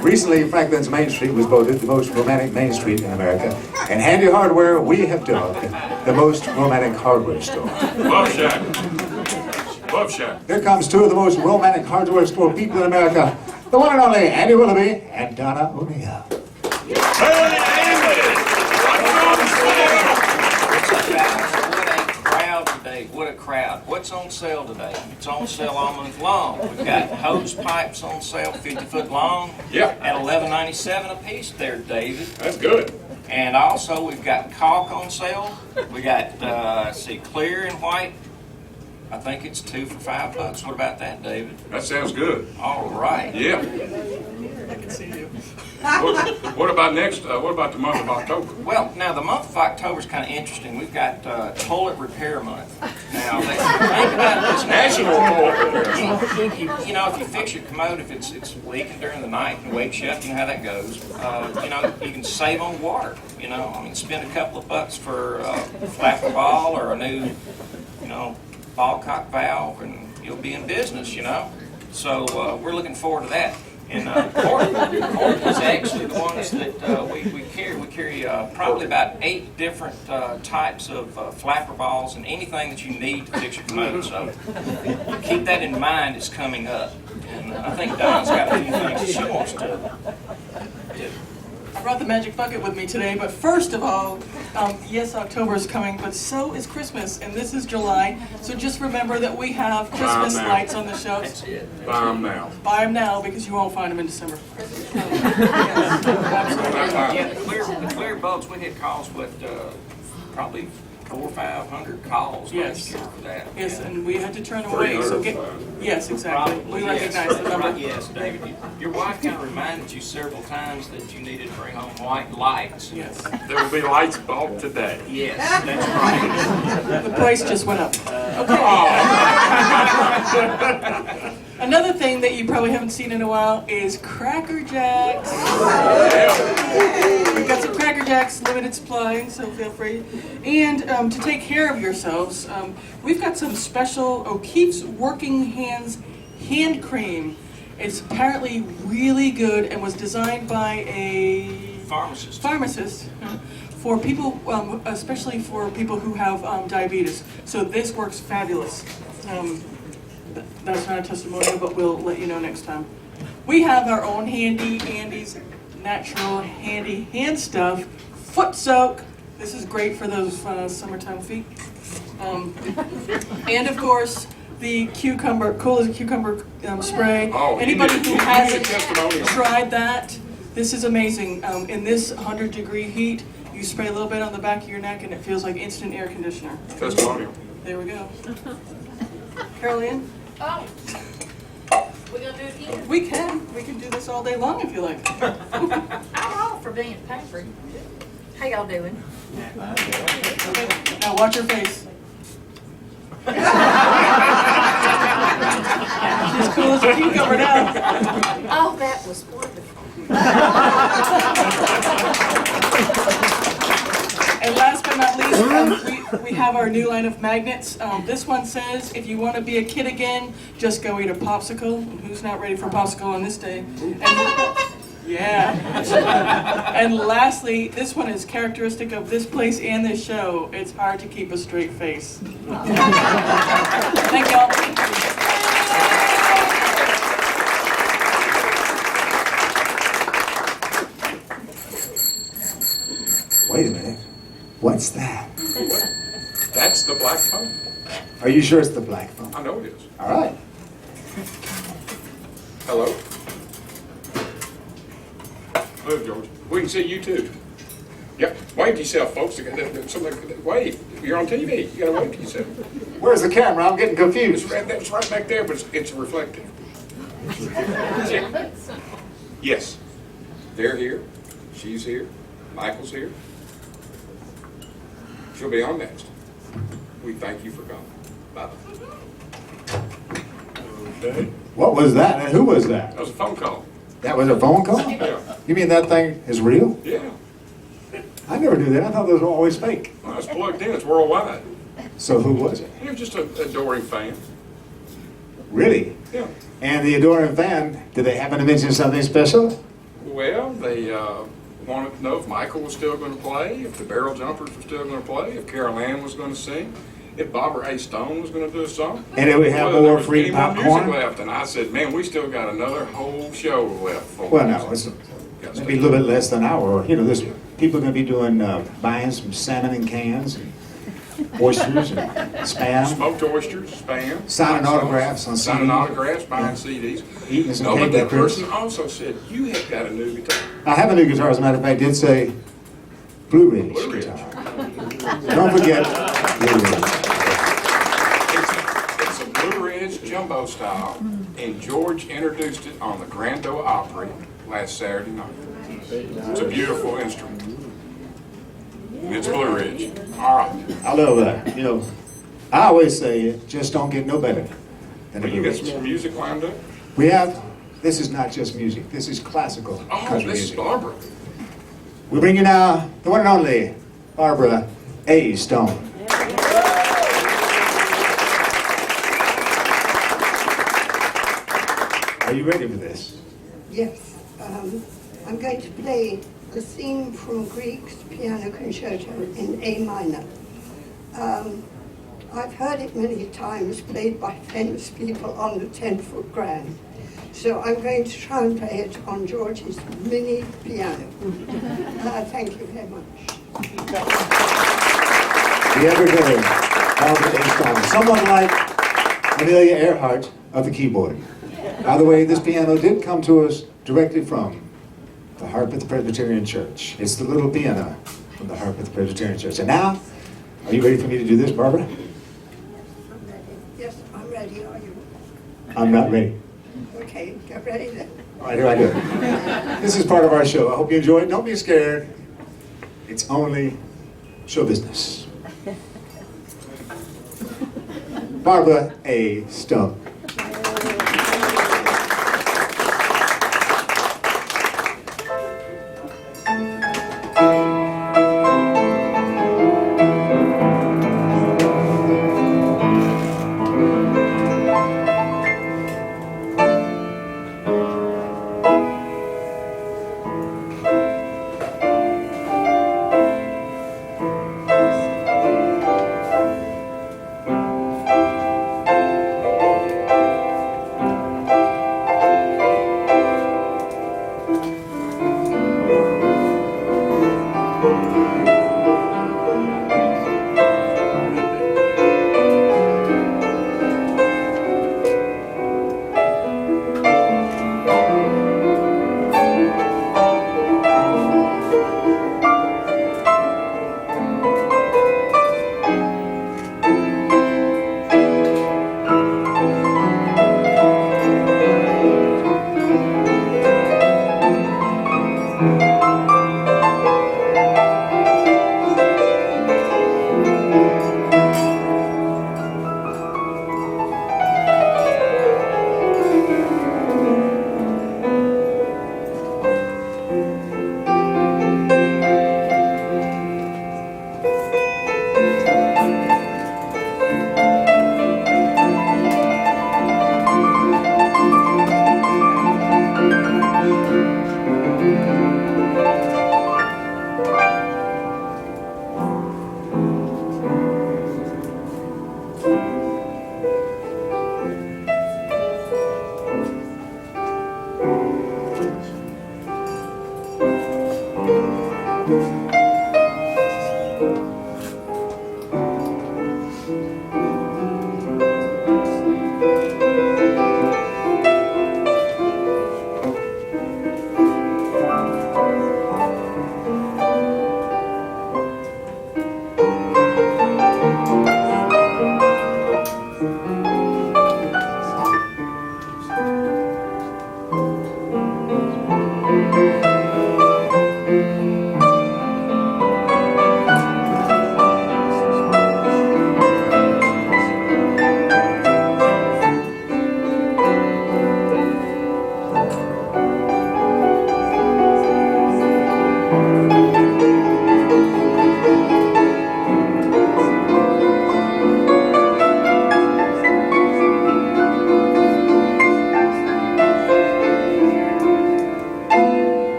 S5: recently Franklin's Main Street was voted the most romantic Main Street in America. And Handy Hardware, we have dubbed the most romantic hardware store.
S1: Love Shack. Love Shack.
S5: Here comes two of the most romantic hardware store people in America. The one and only Andy Willoughby and Donna O'Neill.
S1: Hey,
S11: What a crowd. What's on sale today? It's on sale all month long. We've got hose pipes on sale, 50-foot long.
S1: Yeah.
S11: At $11.97 a piece there, David.
S1: That's good.
S11: And also we've got caulk on sale. We got, clear and white. I think it's 2 for $5. What about that, David?
S1: That sounds good.
S11: All right.
S1: Yeah.
S12: can see you.
S1: What about the month of October?
S12: Well, now the month of October is kind of interesting. We've got Toilet Repair Month. Now, think about this.
S1: National Toilet Repair.
S12: You know, if you fix your commode, if it's leaking during the night and wakes you up, you know how that goes. You know, you can save on water. You know, I mean, spend a couple of bucks for a flapper ball or a new, you know, ball cock valve, and you'll be in business. You know, so we're looking forward to that. And Horton is actually the ones that we carry. We carry probably about 8 different types of flapper balls and anything that you need to fix your commode. So keep that in mind. It's coming up, and I think Donna's got a few things that she wants to do.
S13: I brought the magic bucket with me today, but first of all, yes, October is coming, but so is Christmas, and this is July, so just remember that we have Christmas lights on the shelves.
S1: Buy them now.
S13: Buy them now, because you won't find them in December.
S12: Yeah, the clear bulbs, we had calls with probably 400 or 500 calls last year for that.
S13: Yes, and we had to turn away, so yes, exactly.
S12: Probably,
S13: We
S12: yes.
S13: recognize the number.
S12: Right, yes, David. Your wife kind of reminded you several times that you needed to bring home white lights.
S13: Yes.
S1: There will be lights bought today.
S12: Yes, that's right.
S13: The price just went up. Okay. Another thing that you probably haven't seen in a while is Cracker Jacks. We've got some Cracker Jacks, limited supply, so feel free. And to take care of yourselves, we've got some special O'Keeffe's Working Hands hand cream. It's apparently really good and was designed by a pharmacist for people, especially for people who have diabetes. So this works fabulous. That's not a testimonial, but we'll let you know next time. We have our own Andy's natural handy hand stuff, foot soak. This is great for those summertime feet. And of course, the cool as a cucumber spray. Anybody who hasn't tried that, this is amazing. In this 100-degree heat, you spray a little bit on the back of your neck and it feels like instant air conditioner.
S1: Testimonial.
S13: There we go. Carol-Ann?
S14: Oh. We're going to do it again?
S13: We can do this all day long if you like.
S14: I'm all for being pampered. How y'all doing?
S13: Now watch your face. She's cool as a cucumber now.
S14: Oh, that was wonderful.
S13: And last but not least, we have our new line of magnets. This one says, if you want to be a kid again, just go eat a popsicle. And who's not ready for popsicle on this day? And lastly, this one is characteristic of this place and this show. It's hard to keep a straight face. Thank y'all.
S5: Wait a minute. What's that?
S1: That's the black phone.
S5: Are you sure it's the black phone?
S1: I know it is.
S5: All right.
S1: Hello? Hello, George. We can see you too. Yep. Wave to yourself, folks. Wave. You're on TV. You gotta wave to yourself.
S5: Where's the camera? I'm getting confused.
S1: It's right back there, but it's reflective. Yes. They're here. She's here. Michael's here. She'll be on next. We thank you for coming. Bye-bye. Okay.
S5: What was that? And who was that?
S1: That was a phone call.
S5: That was a phone call?
S1: Yeah.
S5: You mean that thing is real?
S1: Yeah.
S5: I never knew that. I thought those were always fake.
S1: Well, it's plugged in. It's worldwide.
S5: So who was it?
S1: You're just an adoring fan.
S5: Really?
S1: Yeah.
S5: And the adoring fan, did they happen to mention something special?
S1: Well, they wanted to know if Michael was still going to play, if the Barrel Jumpers were still going to play, if Carol Ann was going to sing, if Bobber A. Stone was going to do a song.
S5: And did we have
S1: whether
S5: more
S1: there was
S5: free
S1: any more
S5: popcorn?
S1: music left. And I said, man, we still got another whole show left. For
S5: Well, no, it's maybe a little bit less than an hour. You know, there's people are going to be doing buying some salmon in cans and oysters and spam.
S1: Smoked oysters, spam.
S5: Signing autographs on
S1: Signing
S5: CDs.
S1: autographs, buying CDs.
S5: Eating some
S1: No,
S5: cake
S1: but that
S5: with Chris.
S1: person also said, you have got a new guitar.
S5: I have a new guitar, as a matter of fact. It did say Blue Ridge
S1: Blue Ridge.
S5: guitar. Don't forget Blue Ridge.
S1: It's a Blue Ridge jumbo style, and and George introduced it on the Grand Ole Opry last Saturday night. It's a beautiful instrument. And it's Blue Ridge. All right.
S5: I love that. You know, I always say it just don't get no better than the
S1: Well, you
S5: Blue
S1: got some
S5: Ridge.
S1: more music lined up?
S5: We have, this is not just music, this is classical
S1: Oh,
S5: country
S1: this is
S5: music.
S1: Barbara.
S5: We bring you now the one and only Barbara A. Stone. Are you ready for this?
S15: Yes, I'm going to play the theme from Grieg's Piano Concerto in A minor. I've heard it many times played by famous people on the 10-foot grand. So I'm going to try and play it on George's mini piano. Thank you very much.
S5: The everyday Barbara A. Stone, somewhat like Amelia Earhart of the keyboard. By the way, this piano did come to us directly from the harp at the Presbyterian Church. It's the little piano from the harp at the Presbyterian Church. And now, are you ready for me to do this, Barbara?
S15: I'm ready. Yes, I'm ready. Are you?
S5: I'm not ready.
S15: Okay, get ready then.
S5: All right, here I go. This is part of our show. I hope you enjoy it. Don't be scared. It's only show business. Barbara A. Stone.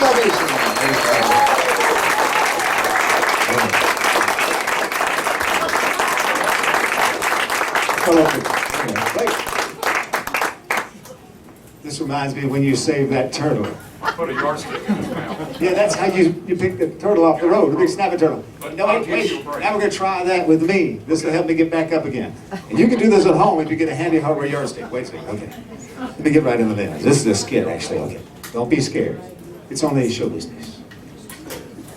S5: Standing ovation. This reminds me when you saved that turtle.
S1: Put a yardstick in his mouth.
S5: Yeah, that's how you pick the turtle off the road, the big snapping turtle. No, wait. Now we're going to try that with me. This will help me get back up again. And you can do this at home if you get a handy hardware yardstick. Wait a second, okay. Let me get right in the lens. This is a skit, actually, okay. Don't be scared. It's only show business.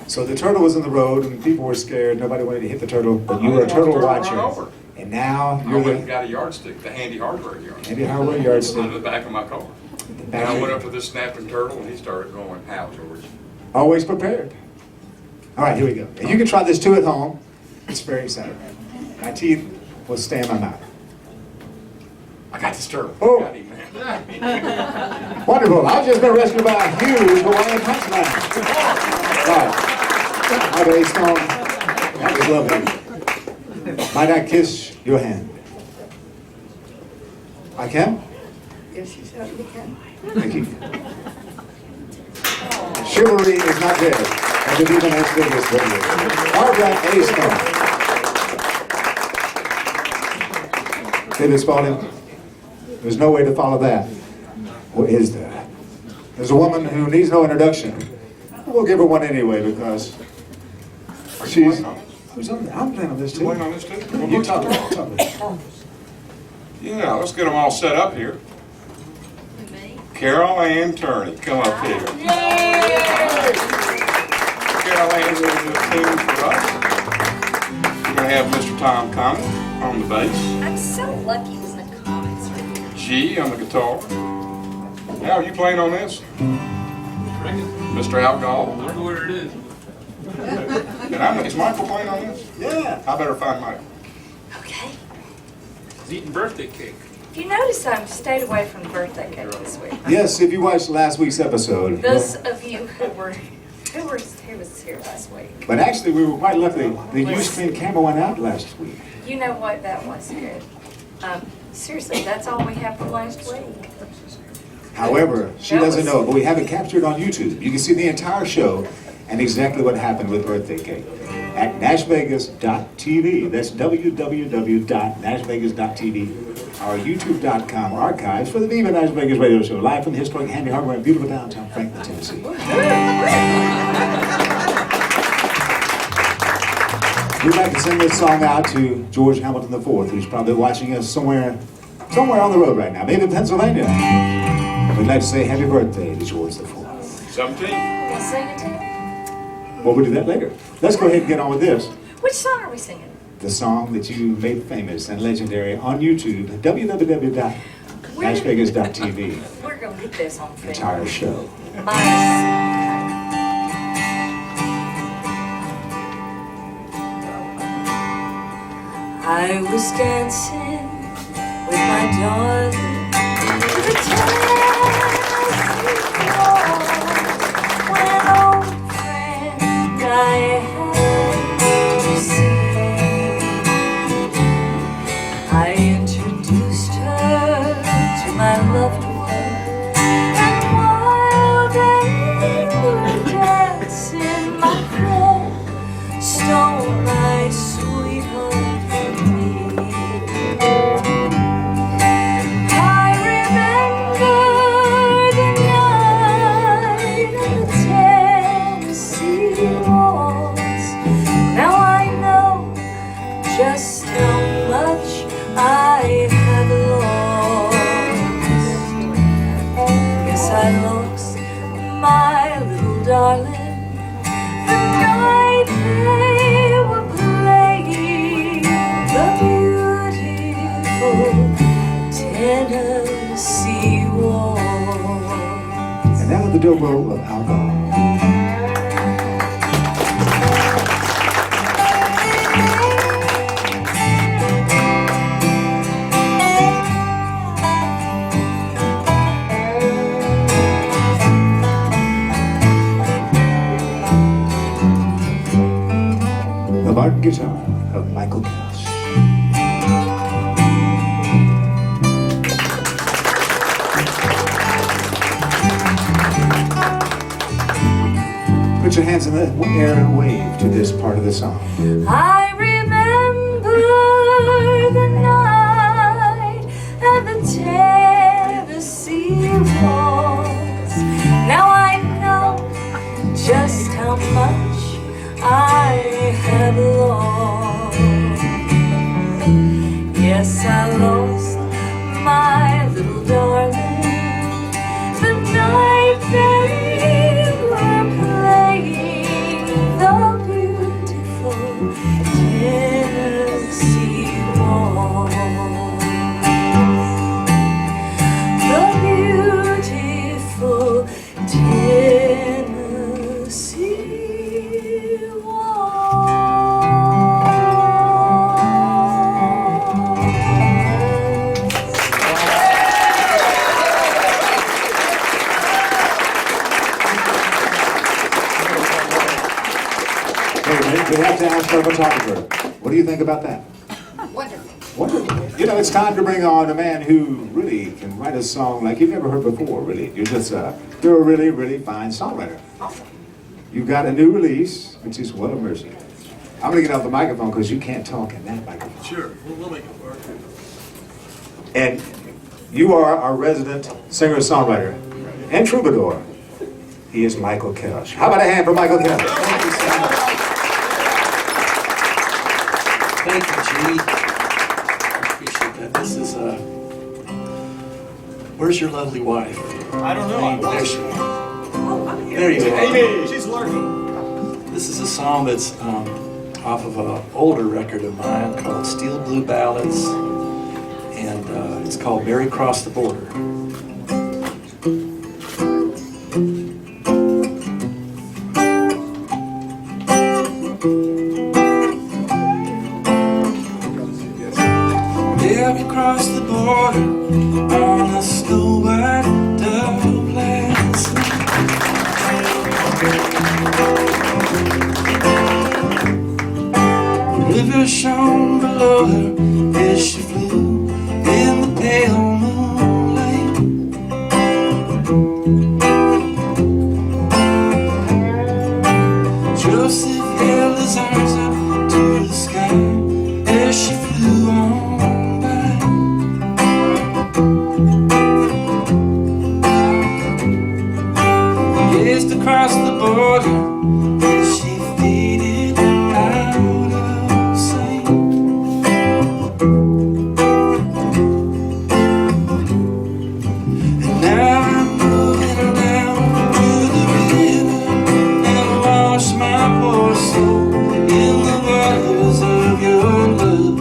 S5: So the turtle was in the road, and people were scared. Nobody wanted to hit the turtle, but you were a turtle watcher. And now
S1: I
S5: you're
S1: went and
S5: the
S1: got a yardstick, the handy hardware yardstick.
S5: handy hardware yardstick.
S1: In the back of my car. And I went up to this snapping turtle, and he started going, how, George?
S5: Always prepared. All right, here we go. And you can try this too at home. It's very exciting. My teeth will stay in my mouth.
S1: I got this turtle.
S5: Oh.
S1: Got him, man.
S5: Wonderful. I've just been rescued by a huge Hawaiian punchline. Right. How very strong. That was lovely. Might I kiss your hand? I can?
S15: Yes, you certainly can.
S5: Thank you. Chivalry is not dead. And the Viva NashVegas radio. Barbara A. Stone. David Spaulding. There's no way to follow that. Or is there? There's a woman who needs no introduction. We'll give her one anyway because she's. I'm playing on this too.
S1: You playing on this too? Well,
S5: You talk about it.
S1: Yeah, let's get them all set up here. Carol Ann Turney, come up here. Carol Ann's going to do a tune for us. We're going to have Mr. Tom Comet on the bass.
S14: I'm so lucky with the comments right here.
S1: G on the guitar. Al, you playing on this? Mr. Al Goll.
S3: I don't know where it is.
S1: And is Michael playing on this?
S5: Yeah.
S1: I better find Michael.
S14: Okay.
S3: He's eating birthday cake.
S14: You notice I stayed away from the birthday cake this week.
S5: Yes, if you watched last week's episode.
S14: Those of you who was here last week.
S5: But actually, we were quite lucky. The U-screen camera went out last week.
S14: You know what? That was good. Seriously, that's all we have for last week.
S5: However, she doesn't know it, but we have it captured on YouTube. You can see the entire show and exactly what happened with birthday cake at NashVegas.tv. That's www.nashvegas.tv. Our YouTube.com archives for the Viva NashVegas radio show, live from the historic Handy Hardware in beautiful downtown Franklin, Tennessee. We'd like to send this song out to George Hamilton IV, who's probably watching us somewhere on the road right now, maybe in Pennsylvania. We'd like to say happy birthday to George IV.
S1: 17.
S14: We'll sing it too.
S5: Well, we'll do that later. Let's go ahead and get on with this.
S14: Which song are we singing?
S5: The song that you made famous and legendary on YouTube, www.nashvegas.tv.
S14: We're going to get this on film.
S5: Entire show.
S2: I was dancing with my darling to the when an old friend I had to see. I introduced her to my loved one, and while they were dancing, my friend stole my sweetheart from me. I remember the night of the Tennessee waltz. Now I know just how much I have lost. Yes, I lost my little darling the night they were playing the beautiful Tennessee waltz.
S5: And now the Dobro of alcohol. The bark guitar of Michael Kelsh. put your hands in the air and wave to this part of the song.
S8: I remember the night at the Tennessee walls. Now I know just how much I have lost. Yes, I lost my little darling the night they were playing the beautiful Tennessee waltz. The beautiful Tennessee waltz.
S5: We have to ask our photographer, what do you think about that?
S14: Wonderful.
S5: Wonderful. You know, it's time to bring on a man who really can write a song like you've never heard before, really. You're a really, really fine songwriter.
S14: Awesome.
S5: You've got a new release, which is What a Mercy. I'm going to get off the microphone because you can't talk in that microphone.
S3: Sure, we'll make it work.
S5: And you are our resident singer-songwriter and troubadour. He is Michael Kelsh. How about a hand for Michael Kelsh? Thank you so much.
S16: Thank you, G. Appreciate that. This is, where's your lovely wife?
S3: I don't know.
S16: There she is.
S14: Oh, I'm here.
S16: There you are.
S3: Amy, she's lurking.
S16: This is a song that's off of an older record of mine called Steel Blue Ballads, and it's called Mary Crossed the Border.
S17: Mary crossed the border on a snow-white dove last night. The river shone below her as she flew in the pale moonlight. Joseph held his arms up to the sky as she flew on. Across the border, and she faded out of sight. And now I'm moving down to the river and wash my poor soul in the waters of your love.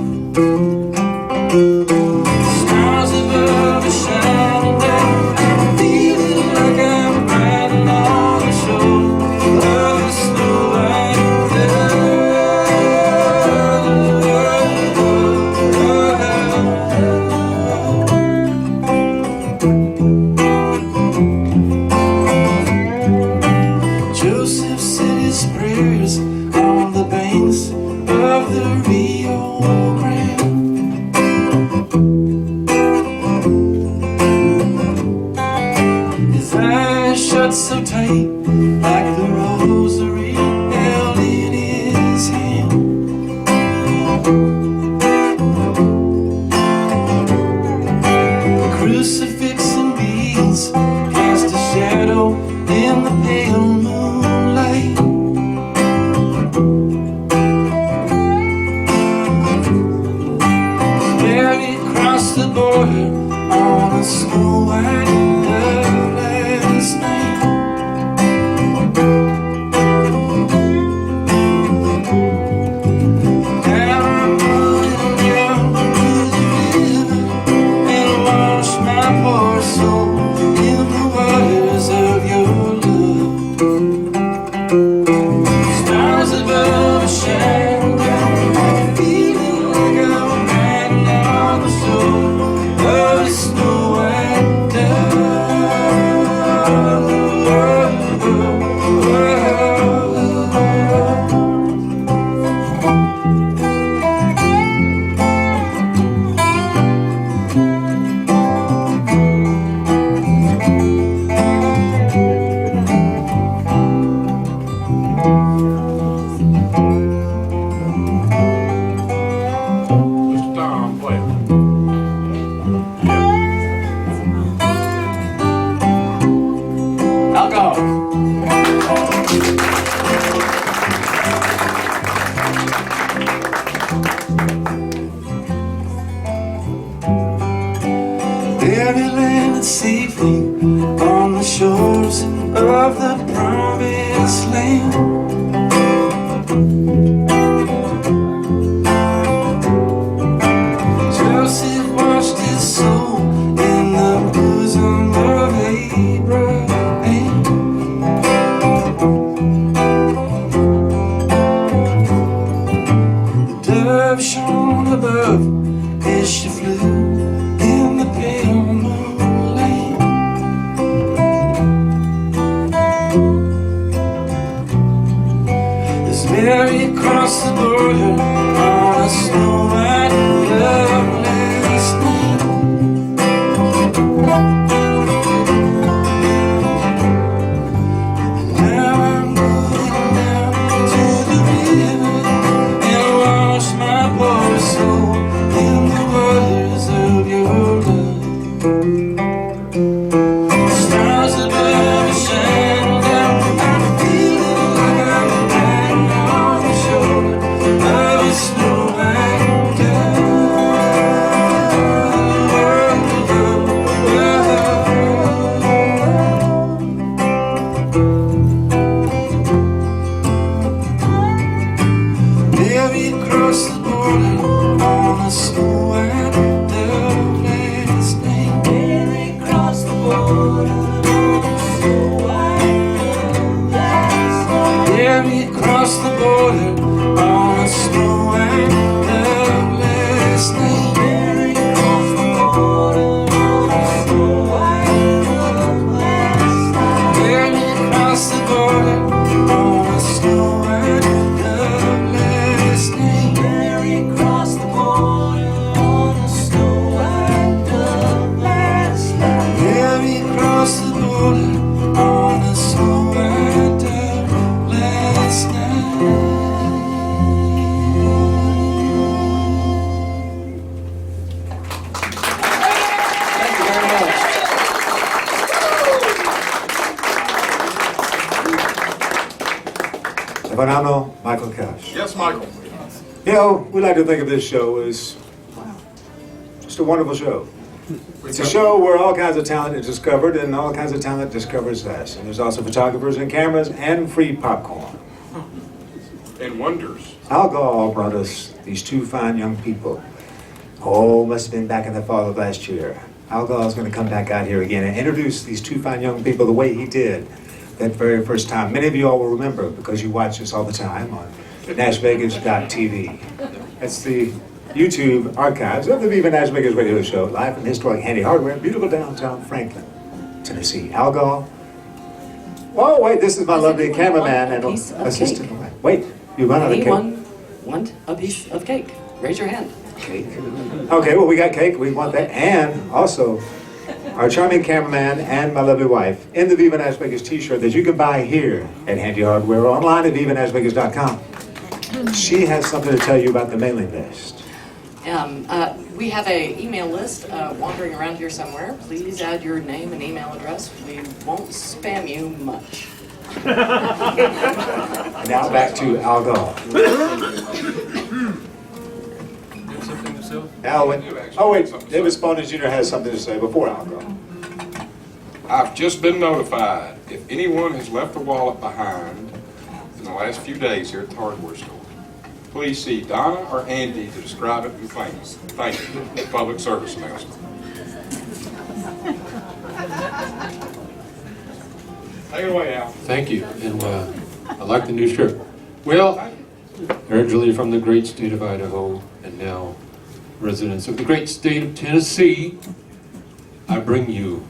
S17: Stars above are shining down, I'm feeling like I'm riding on. Joseph said his prayers on the banks of the Rio Grande. His eyes shut so tight, like the rosary held in his hand. The crucifix and beads cast a shadow in the pale moonlight. Mary crossed the border on a snow-white dove last night. wasteland. Joseph washed his soul in the bosom of Abraham. The dove shone above as she flew in the pale moonlight. As Mary crossed the border on a snow white loveless night. And now I'm going down to the river and wash my poor soul in the waters of your love. The stars above are shining down. I'm feeling like I'm riding on the shoulder of a snow white dove. Mary crossed the border on a snow white dove last night. Mary crossed the border on a snow white dove last night. Mary crossed the border on a snow white dove last night. Mary crossed the border on a snow white dove last night. Mary crossed the border on a snow white dove last night. Mary crossed the border on a snow white dove last night. Mary crossed the border on a snow white dove last night.
S11: Thank you very much.
S5: The phenomenal Michael Kelsh.
S1: Yes, Michael.
S5: You know, we like to think of this show as just a wonderful show. It's a show where all kinds of talent is discovered and all kinds of talent discovers us. And there's also photographers and cameras and free popcorn.
S1: And wonders.
S5: Al Goll brought us these two fine young people. Oh, must have been back in the fall of last year. Al Goll is going to come back out here again and introduce these two fine young people the way he did that very first time. Many of you all will remember because you watch this all the time on NashVegas.tv. That's the YouTube archives of the Viva Nash Vegas radio show, live from historic Handy Hardware, beautiful downtown Franklin, Tennessee. Al Goll. Oh, wait, this is my lovely cameraman and assistant. Wait, you run out of cake?
S18: Anyone want a piece of cake? Raise your hand.
S5: Cake. Okay, well, we got cake. We want that. And also, our charming cameraman and my lovely wife in the Viva Nash Vegas t-shirt that you can buy here at Handy Hardware or online at vivanashvegas.com. She has something to tell you about the mailing list.
S18: We have an email list wandering around here somewhere. Please add your name and email address. We won't spam you much.
S5: And now back to Al Goll. Oh wait, David Spaulding Jr. has something to say before Al Goll.
S1: I've just been notified if anyone has left a wallet behind in the last few days here at the hardware store, please see Donna or Andy to describe it and thank us. Thank you. Public service announcement. Take it away, Al.
S19: Thank you, and I like the new shirt. Well, originally from the great state of Idaho, and now residents of the great state of Tennessee, I bring you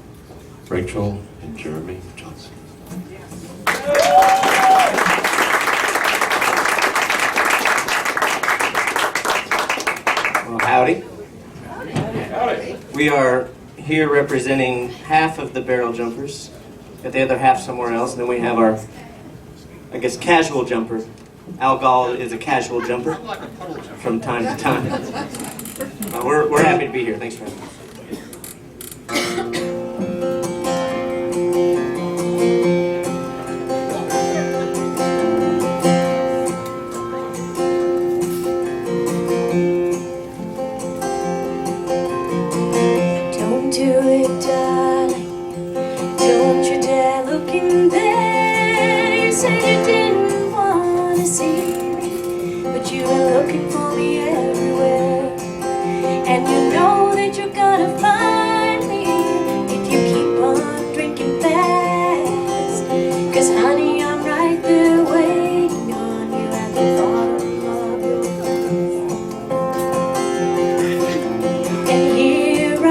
S19: Rachel and Jeremy Johnson.
S20: Well, howdy. We are here representing half of the barrel jumpers. Got the other half somewhere else, and then we have our, I guess, casual jumper. Al Goll is a casual jumper from time to time. We're happy to be here. Thanks for having us.
S2: Don't do it, darling. Don't you dare look in there. You're
S8: said you didn't want to see me, but you were looking for me everywhere. And you know that you're gonna find me if you keep on drinking fast. 'Cause honey, I'm right there waiting on you at the bottom of your glass. And here I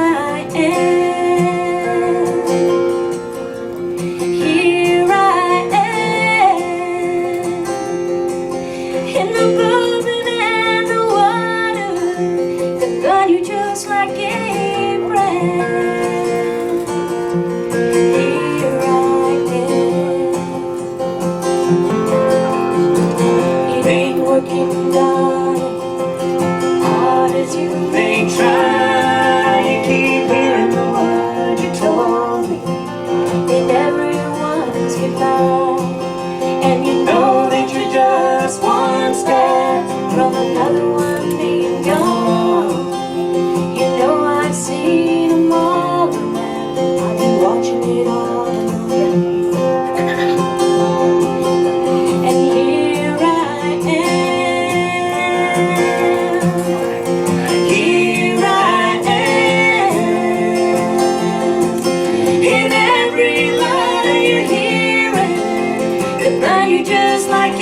S8: am, here I am, in the bourbon and the water, that burn you just like a brand. Here I am. It ain't working, darling, hard as you may try. You keep hearing the word you told me, and everyone's goodbye. And you know that you're just one step from another one being gone. You know I've seen them all around. I've been watching it all along. And here I am, here I am, in every line you're hearing, that burn you just like a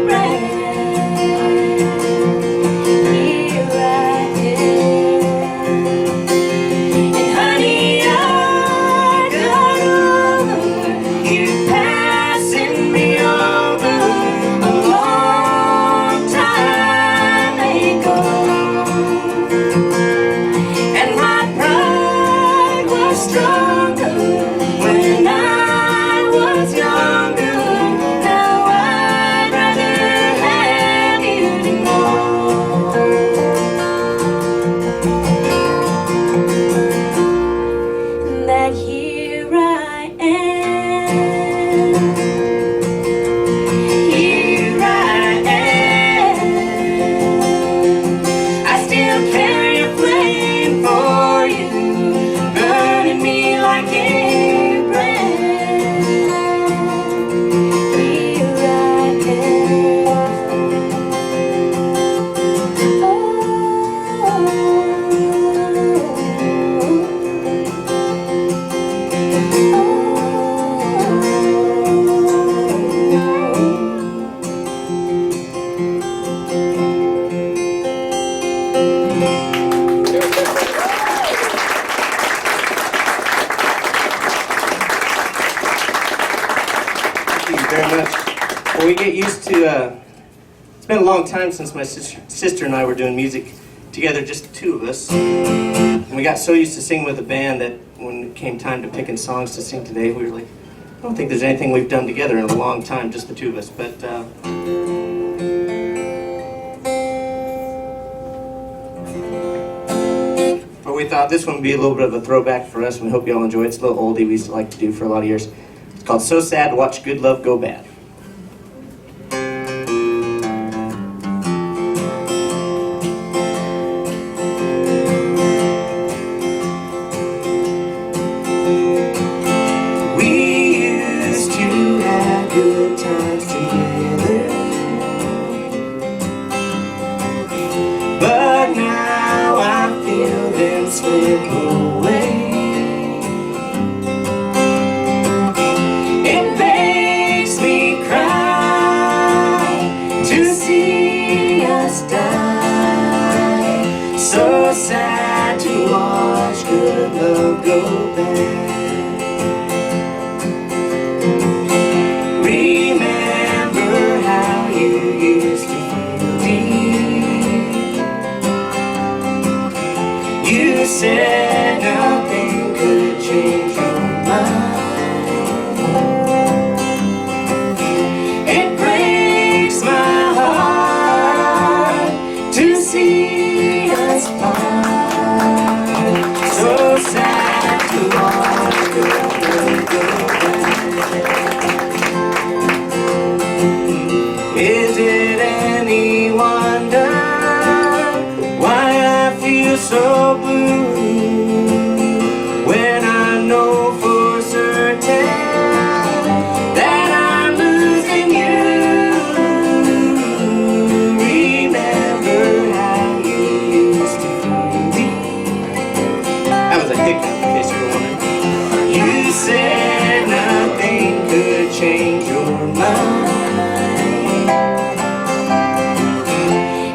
S8: brand. Here I am, and honey, I got over you passing me over a long time ago. And my pride was stronger when I was younger. Now I'd rather have you to know that here I am, here I am. I still carry a flame for you, burning me like a brand. Here I am.
S20: Thank you very much. Well, we get used to, it's been a long time since my sister and I were doing music together, just the two of us. And we got so used to singing with a band that when it came time to picking songs to sing today, we were like, I don't think there's anything we've done together in a long time, just the two of us. But we thought this one would be a little bit of a throwback for us, and we hope you all enjoy it. It's a little oldie we used to like to do for a lot of years. It's called So Sad to Watch Good Love Go Bad. We used to have good times together, but now I feel them slip away. It makes me cry to see us die. So sad to watch good love go bad. Remember how you used to feel deep. You said nothing could change your mind. It breaks my heart to see us part. So sad to watch good love go bad. Is it any wonder why I feel so blue when I know for certain that I'm losing change your mind.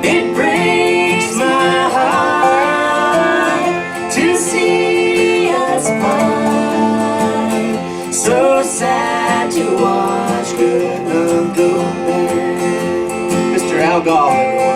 S20: It breaks my heart to see us part. So sad to watch good love go bad. Mr. Al Goll, everyone.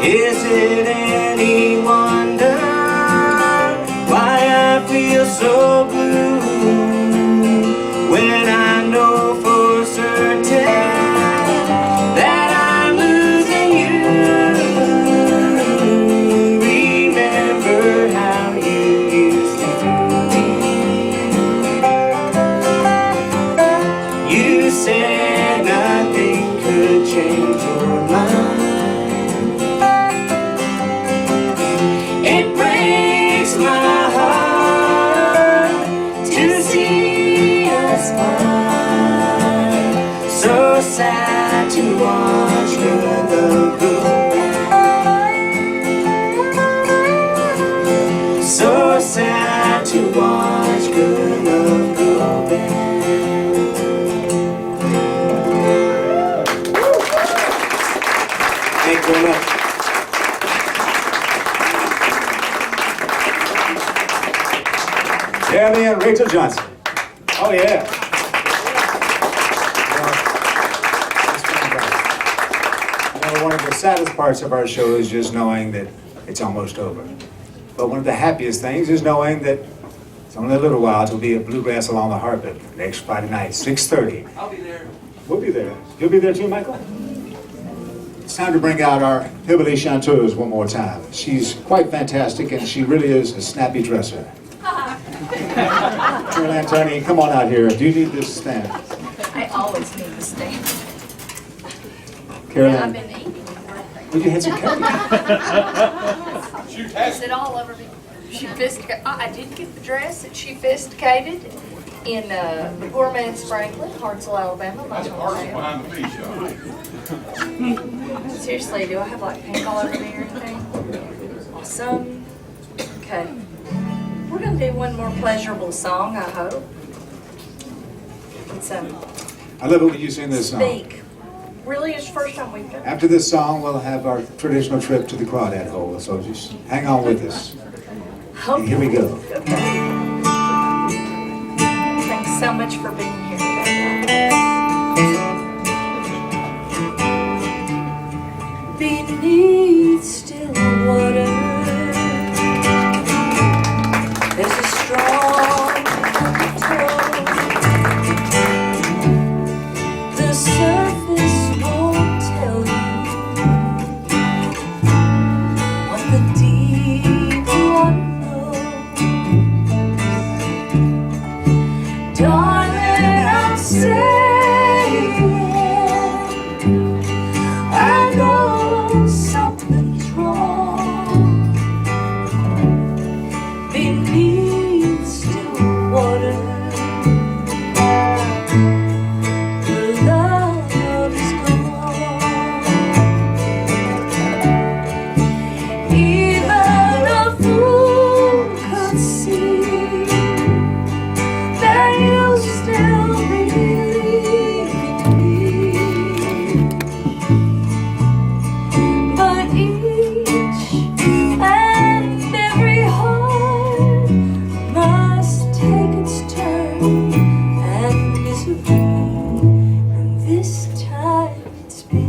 S20: Is it any wonder why I feel so blue when I know for certain that I'm losing you? Remember how you used to be. You said nothing could change your mind. It breaks my heart to see us part. So sad to watch your love go bad. So sad to watch good love go bad. Thank you very much.
S5: Kelly and Rachel Johnson. Oh, yeah. You know, one of the saddest parts of our show is just knowing that it's almost over. But one of the happiest things is knowing that it's only a little while till we'll be at Bluegrass Along the Harbor next Friday night, 6:30.
S3: I'll be there.
S5: We'll be there. You'll be there too, Michael? It's time to bring out our HillBilly Chanteuse one more time. She's quite fantastic, and she really is a snappy dresser. Turney, come on out here. Do you need this stand?
S14: I always need the stand.
S5: Caroline.
S14: Yeah, I've been eating.
S5: Well, you had some cake.
S14: Is it all over me? She I did get the dress that she fisticated in the Gourmet Franklin, Hartselle, Alabama. My hometown. Seriously, do I have like pink all over me or anything? Awesome. Okay. We're going to do one more pleasurable song, I hope. It's
S5: I love it when you sing this song.
S14: Speak. Really, it's the first time we've done it.
S5: After this song, we'll have our traditional trip to the crawdad hole, so just hang on with us. And here we go.
S14: Thanks so much for being here today. Beneath still water, there's a strong undertow. The surface won't tell you what the deep one knows. Darling, I'm saying I know something's wrong beneath still water. The love is gone. Even a fool could see that you still believe in me. But each and every heart must take its turn and misery, and this time it's me.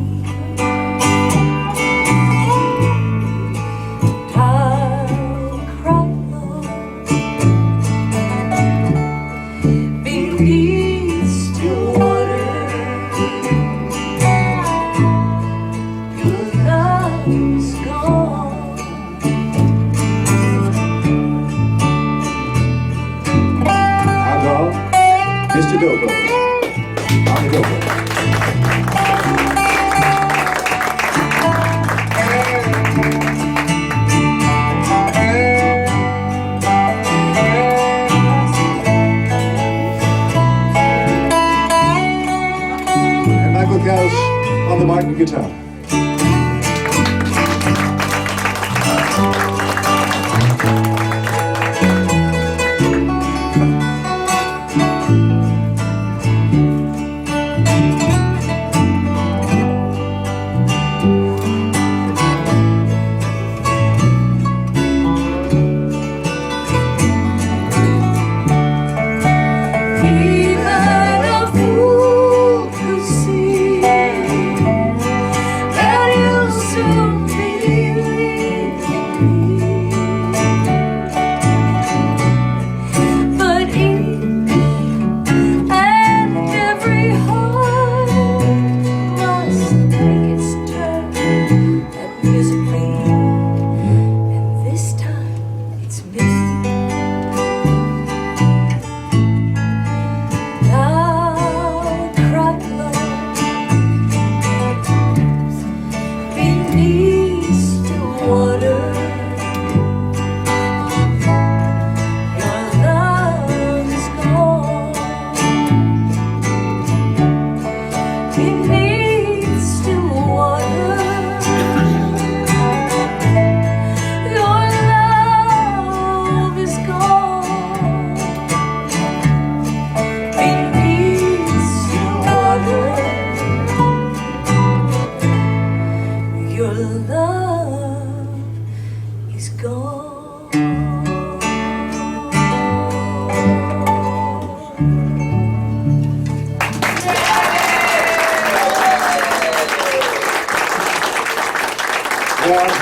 S14: I'll cry beneath still water. Your love's gone.
S5: I'll go. Mr. Dobro on the Dobro. Kelsh on the Martin guitar.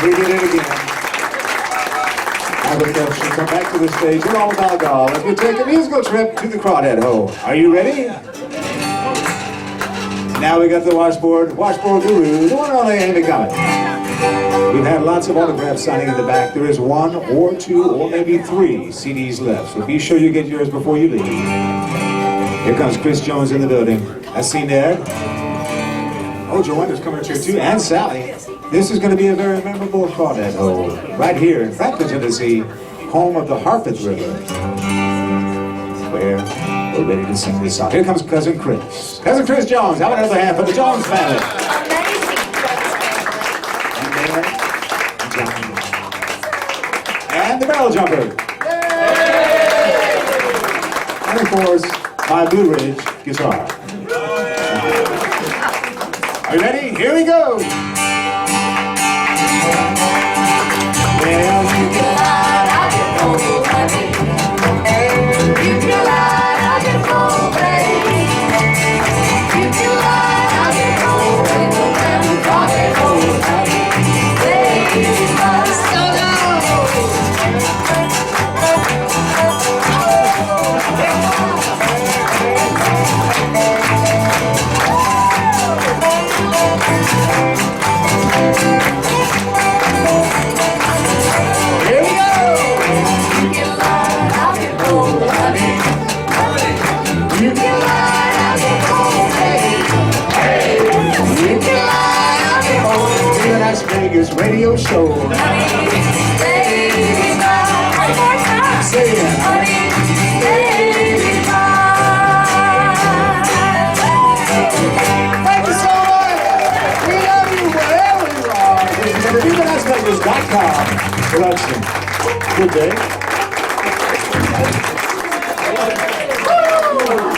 S5: We did it again. Now the Kelsh should come back to the stage. We're all about Goll as we take a musical trip to the Crawdad Hole. Are you ready? Now we got the washboard guru, the one and only Andy Comet. We've had lots of autograph signing in the back. There is 1 or 2 or maybe 3 CDs left, so be sure you get yours before you leave. Here comes Chris Jones in the building. I see Ned. Oh, Joanna's coming up here too, and Sally. This is going to be a very memorable Crawdad Hole, right here in Franklin, Tennessee, home of the Harpeth River, where we're ready to sing this song. Here comes Cousin Chris. Cousin Chris Jones. Have another hand for the Jones family. And the barrel jumper. And of course, my Blue Ridge guitar. Are you ready? Here we go. Well, you can lie, I can hold, baby. You can lie, I can hold, baby. You can lie, I can hold, baby. And Crawdad Hole, baby. Baby, must go down. Vegas radio show. Say it. Thank you so much. We love you wherever you are. This is the NashVegas.com production. Good day.